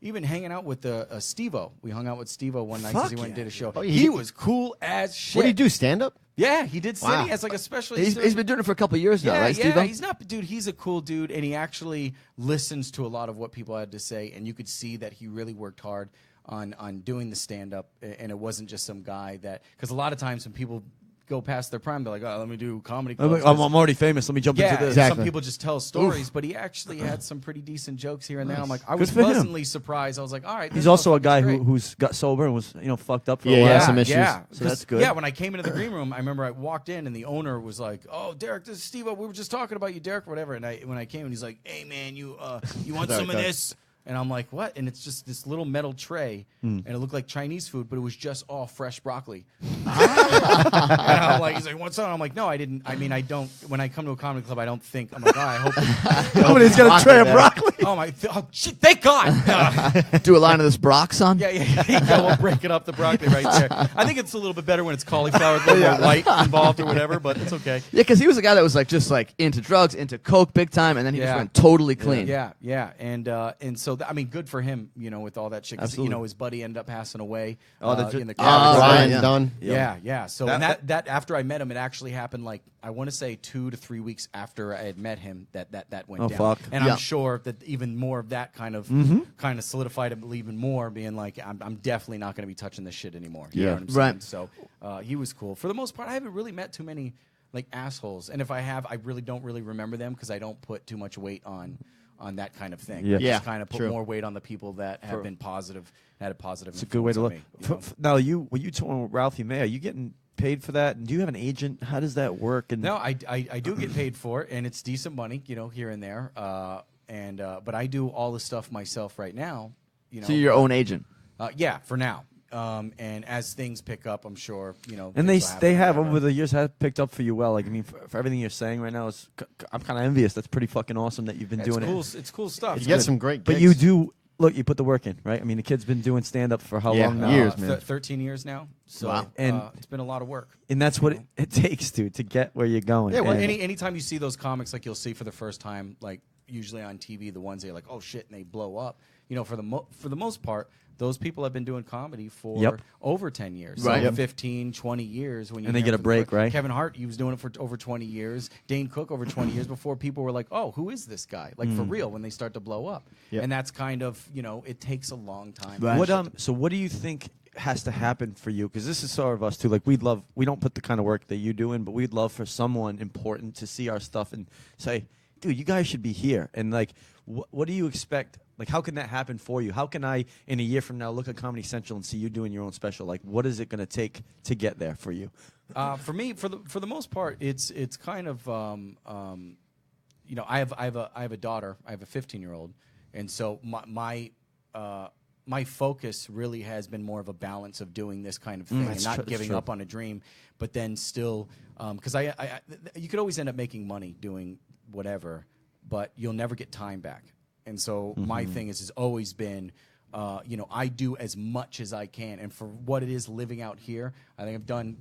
Even hanging out with Steve-O. We hung out with Steve-O one night because he went and did a show. Oh, he was cool as shit. What do you do? Stand up? Yeah, he did City Wow. as like a special. He's been doing it for a couple of years now, right, Steve? He's not, dude. He's a cool dude, and he actually listens to a lot of what people had to say, and you could see that he really worked hard on doing the stand up, and it wasn't just some guy that. Because a lot of times when people go past their prime. They're like, oh, let me do comedy I'm, clubs. I'm already famous. Let me jump into this. Some people just tell stories, but he actually had some pretty decent jokes here and there. I'm like, I was for him. pleasantly surprised. I was like, all right. He's also a guy great. who's got sober and was fucked up for a Yeah, while. yeah, some issues. Yeah, So that's good. Yeah, when I came into the green room, I remember I walked in and the owner was like, "Oh, Derrick, this is Steve. We were just talking about you, Derrick, or whatever." And when I came in, he's like, "Hey, man, you want some of this?" And I'm like, "What?" And it's just this little metal tray, and it looked like Chinese food, but it was just all fresh broccoli. And I'm like, he's like, "What's up?" I'm like, "No, I didn't. I mean, I don't. When I come to a comedy club, I don't think. I'm like, oh, I hope Somebody's got a tray of broccoli. Oh my! Oh shit! Thank God. Do a line of this Brock, son. Yeah, we'll break it up the broccoli right there. I think it's a little bit better when it's cauliflower, a little more white involved or whatever, but it's okay. Yeah, because he was a guy that was just into drugs, into coke, big time, and then he just went totally clean. Yeah, and so I mean, good for him, with all that shit. 'Cause, his buddy ended up passing away. In the Ryan Dunn. Yeah. So that after I met him, it actually happened like I want to say 2 to 3 weeks after I had met him that went down. Fuck. And I'm sure that even more of that kind of solidified him even more, being like, I'm definitely not going to be touching this shit anymore. You know what I'm saying? Right. So he was cool. For the most part, I haven't really met too many like assholes, and if I have, I really don't remember them because I don't put too much weight on that kind of thing. Just kind of put more weight on the people that have been positive, had a positive. It's a good way to look. Now, when you touring with Ralphie May, are you getting paid for that? And do you have an agent? How does that work? And no, I do get paid for it, and it's decent money, here and there. But I do all the stuff myself right now. So you're your own agent. Yeah, for now. And as things pick up, I'm sure And they have over the years have picked up for you well. Like I mean, for everything you're saying right now, I'm kind of envious. That's pretty fucking awesome that you've been doing cool. it. It's cool stuff. You get some great gigs. But you do look. You put the work in, right? I mean, the kid's been doing stand up for how long now? Years, man. 13 years now. So Wow. And it's been a lot of work. And that's what it takes, dude, to get where you're going. Yeah. Well, And- anytime you see those comics, like you'll see for the first time, like usually on TV, the ones that are like, oh shit, and they blow up. For the most part, those people have been doing comedy for over 10 years, right? So 15, 20 years. And they get a break, right? Kevin Hart, he was doing it for over 20 years. Dane Cook over 20 years before people were like, oh, who is this guy? Like for real, when they start to blow up. Yep. And that's kind of, it takes a long time. Right. So what do you think has to happen for you? Because this is sort of us too. Like we don't put the kind of work that you do in, but we'd love for someone important to see our stuff and say, dude, you guys should be here. And like, what do you expect? Like, how can that happen for you? How can I, in a year from now, look at Comedy Central and see you doing your own special? Like, what is it going to take to get there for you? For me, for the most part, it's kind of I have a daughter. I have a 15-year-old, and so my focus really has been more of a balance of doing this kind of thing and not giving up on a dream, but then still because you could always end up making money doing whatever, but you'll never get time back. And so my thing has always been, I do as much as I can, and for what it is living out here, I think I've done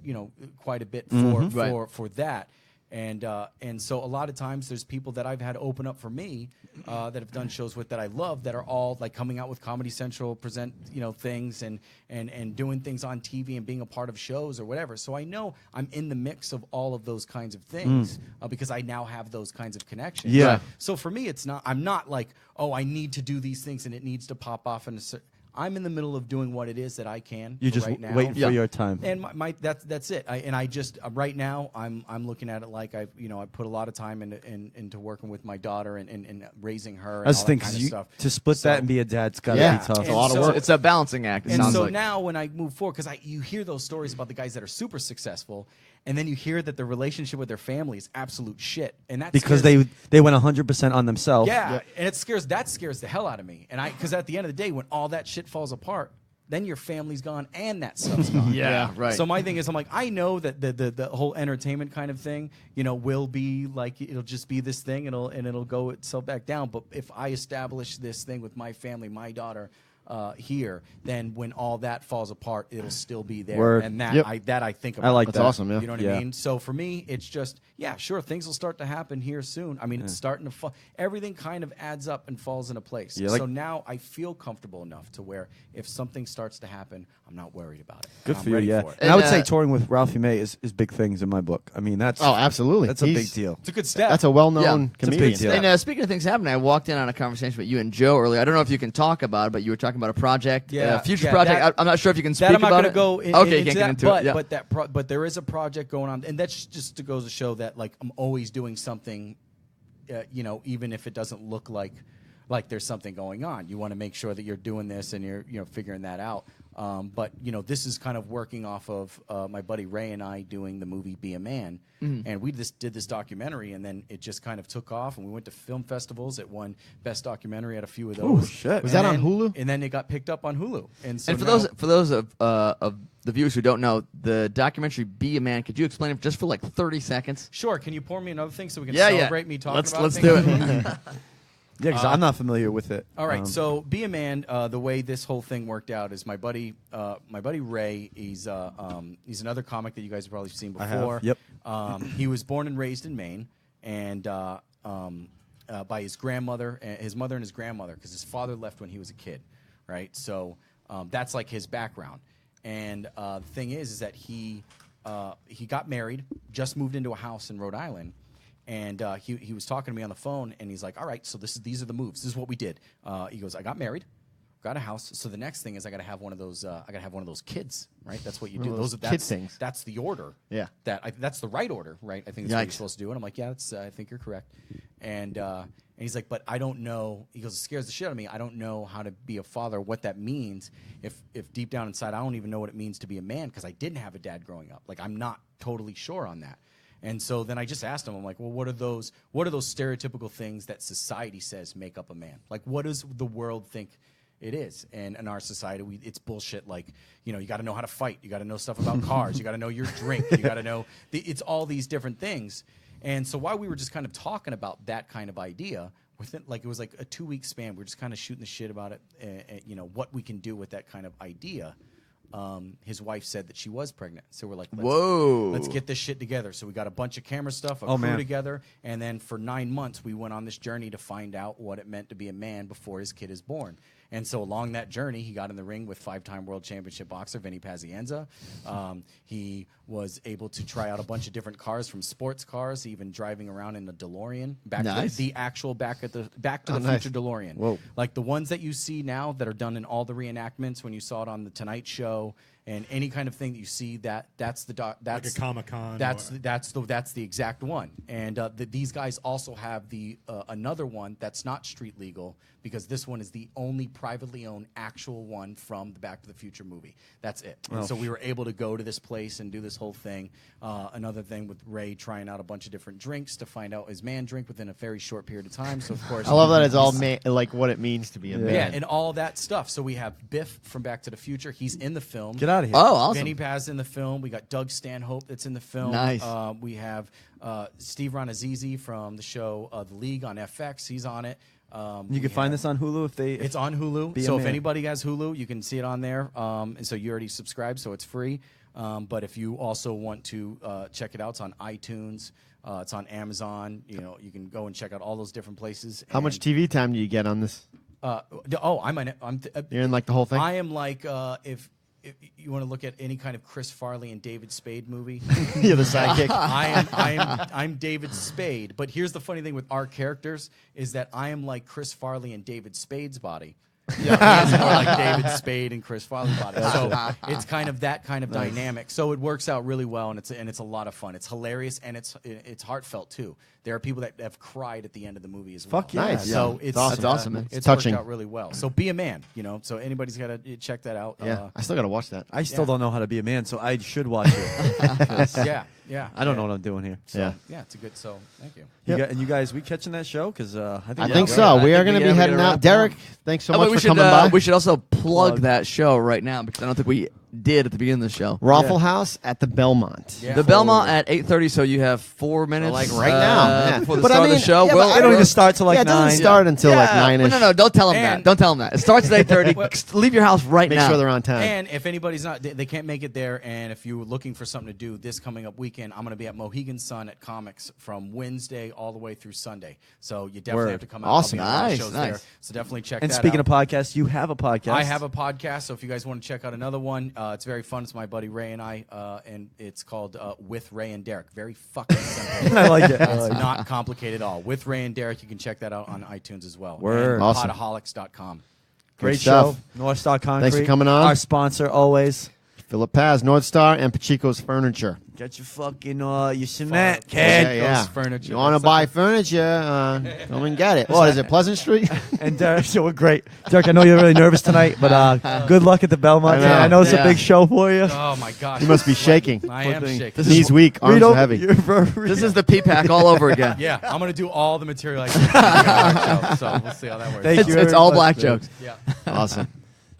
quite a bit for that. And so a lot of times there's people that I've had open up for me that have done shows with that I love that are all like coming out with Comedy Central present things and doing things on TV and being a part of shows or whatever. So I know I'm in the mix of all of those kinds of things because I now have those kinds of connections. Yeah. So for me, I'm not like, oh, I need to do these things and it needs to pop off in a certain. I'm in the middle of doing what it is that I can. You just right now. waiting for your time. And that's it. I just right now I'm looking at it like I put a lot of time into working with my daughter and raising her. That's and the all thing, that kind of stuff. to split that and be a dad's got to Yeah. be tough. It's a lot of work. It's a balancing act. It And sounds so like. now when I move forward, because you hear those stories about the guys that are super successful, and then you hear that the relationship with their family is absolute shit, and that's Because they went 100% on themselves. yeah, and it scares the hell out of me. And because at the end of the day, when all that shit falls apart, then your family's gone and that stuff's gone. Yeah, right. So my thing is, I'm like, I know that the whole entertainment kind of thing, will be like it'll just be this thing, and it'll go itself back down. But if I establish this thing with my family, my daughter. Here, then when all that falls apart, it'll still be there, Word. and that Yep. I think about. I like That's that. awesome, yeah. You know what I mean? So for me, it's just, sure, things will start to happen here soon. I mean, it's starting to fall. Everything kind of adds up and falls into place. Yeah, so now I feel comfortable enough to where if something starts to happen, I'm not worried about it. Good I'm for you, ready yeah. for it. And I would And, say touring with Ralphie May is big things in my book. I mean, that's absolutely. That's a He's- big deal. It's a good step. That's a well-known It's a big comedian. deal. And speaking of things happening, I walked in on a conversation with you and Joe earlier. I don't know if you can talk about it, but you were talking talking about a project, Yeah, future project. I'm not sure if you can speak that I'm not about going to it. go in, Okay, you into can't that, get into it. Yeah. but there is a project going on, and that's just to go to show that like I'm always doing something, even if it doesn't look like there's something going on. You want to make sure that you're doing this and you're figuring that out. But this is kind of working off of my buddy Ray and I doing the movie Be a Man, and we did this documentary, and then it just kind of took off, and we went to film festivals. It won Best Documentary at a few of those. Oh shit! Was that on Hulu? And then it got picked up on Hulu. And so for those of the viewers who don't know, the documentary Be a Man, could you explain it just for like 30 seconds? Sure. Can you pour me another thing so we can Yeah, celebrate me talking about Let's things? do it. Yeah, because I'm not familiar with it. All right, so Be a Man. The way this whole thing worked out is my buddy Ray. He's another comic that you guys have probably seen before. Yep. He was born and raised in Maine, and by his grandmother, his mother, and his grandmother, because his father left when he was a kid, right? So that's like his background. And the thing is that he got married, just moved into a house in Rhode Island. And he was talking to me on the phone, and he's like, "All right, so these are the moves. This is what we did." He goes, "I got married, got a house. So the next thing is I got to have one of those. I got to have one of those kids, right? That's what you do. Those kid things. That's the order. Yeah. That's the right order, right? I think that's what you're supposed to do." And I'm like, "Yeah, I think you're correct." And he's like, "But I don't know." He goes, "It scares the shit out of me. I don't know how to be a father. What that means. If deep down inside, I don't even know what it means to be a man because I didn't have a dad growing up. Like I'm not totally sure on that." And so then I just asked him, I'm like, well, what are those stereotypical things that society says make up a man? Like, what does the world think it is? And in our society, it's bullshit. Like, you got to know how to fight. You got to know stuff about cars. You got to know your drink. You got to know, it's all these different things. And so while we were just kind of talking about that kind of idea, within, like, it was like a 2-week span, we were just kind of shooting the shit about it, what we can do with that kind of idea. His wife said that she was pregnant. So we're like, let's get this shit together. So we got a bunch of camera stuff, a crew together. And then for 9 months, we went on this journey to find out what it meant to be a man before his kid is born. And so along that journey, he got in the ring with 5-time world championship boxer Vinny Pazienza. He was able to try out a bunch of different cars, from sports cars, even driving around in a DeLorean. The actual Back to the Future DeLorean. Whoa. Like the ones that you see now that are done in all the reenactments when you saw it on The Tonight Show and any kind of thing that you see, that's like a Comic-Con. That's the exact one. And these guys also have the another one that's not street legal, because this one is the only privately owned actual one from the Back to the Future movie. That's it. And so we were able to go to this place and do this whole thing. Another thing with Ray trying out a bunch of different drinks to find out his man drink within a very short period of time. So of course, I love that it's all like what it means to be a man. Yeah, and all that stuff. So we have Biff from Back to the Future. He's in the film. Get out of here. Oh, awesome. Vinny Paz in the film. We got Doug Stanhope that's in the film. Nice. We have Steve Ranazizi from the show The League on FX. He's on it. You can find this on Hulu if they. It's on Hulu. So if anybody has Hulu, you can see it on there. And so you already subscribed, so it's free. But if you also want to check it out, it's on iTunes. It's on Amazon. You can go and check out all those different places. How much TV time do you get on this? You're in like the whole thing? I am like if you want to look at any kind of Chris Farley and David Spade movie. You're the sidekick. I'm David Spade. But here's the funny thing with our characters is that I am like Chris Farley and David Spade's body. Yeah, he's more like David Spade and Chris Farley's body. So it's kind of that kind of dynamic. So it works out really well, and it's a lot of fun. It's hilarious, and it's heartfelt too. There are people that have cried at the end of the movie as well. Fuck yeah. Nice. So Yeah. it's That's awesome, man. It's touching. worked out really well. So Be a Man, So anybody's got to check that out. Yeah, I still got to watch that. I still don't know how to be a man, so I should watch it. Yeah. I don't know what I'm doing here. So. Yeah. It's a good. So thank you. And you guys, we catching that show? Because I think so. We are going to be heading out. Derrick, thanks so much for coming by. We should also plug that show right now, because I don't think we did at the beginning of the show. Raffle House at the Belmont. Yeah. The Belmont at 8:30, so you have 4 minutes. Like right now. Yeah. Before the start of the show. Yeah, Well, I don't even start till like 9. It doesn't start until like 9-ish. No, don't tell them And- that. Don't tell them that. It starts at 8:30. Leave your house right Make now. sure they're on time. And if anybody's they can't make it there, and if you're looking for something to do this coming up weekend, I'm going to be at Mohegan Sun at Comics from Wednesday all the way through Sunday. So you definitely have to come out. Awesome. I'll be on a lot of Nice, shows nice. there. So definitely check And that speaking out. of podcasts, you have a podcast. I have a podcast, so if you guys want to check out another one, it's very fun. It's my buddy Ray and I, and it's called With Ray and Derrick. Very fucking simple. I like it. It's not complicated at all. With Ray and Derrick, you can check that out on iTunes as well. Word. And Awesome. Podaholics.com. Great stuff. show. North Star Concrete. Thanks for coming on. Our sponsor always. Philip Paz, North Star, and Pachico's Furniture. Get your fucking your cement, Yeah. Furniture. You want to buy furniture? Come and get it. What is it, Pleasant Street? And Derrick, so we're great. Derrick, I know you're really nervous tonight, but good luck at the Belmont. I know. It's a big show for you. Oh my gosh. You must be shaking. I am shaking. Knees weak, arms are heavy. This is the P-Pack all over again. Yeah, I'm gonna do all the material I can. So we'll see how that works. Thank you. It's all very much, black man. jokes. Yeah. Awesome.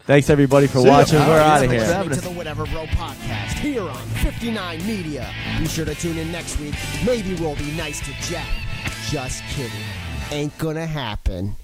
Thanks everybody for watching. We're out of You're here. listening to the Whatever Bro podcast here on 59 Media. Be sure to tune in next week. Maybe we'll be nice to Jack. Just kidding. Ain't gonna happen.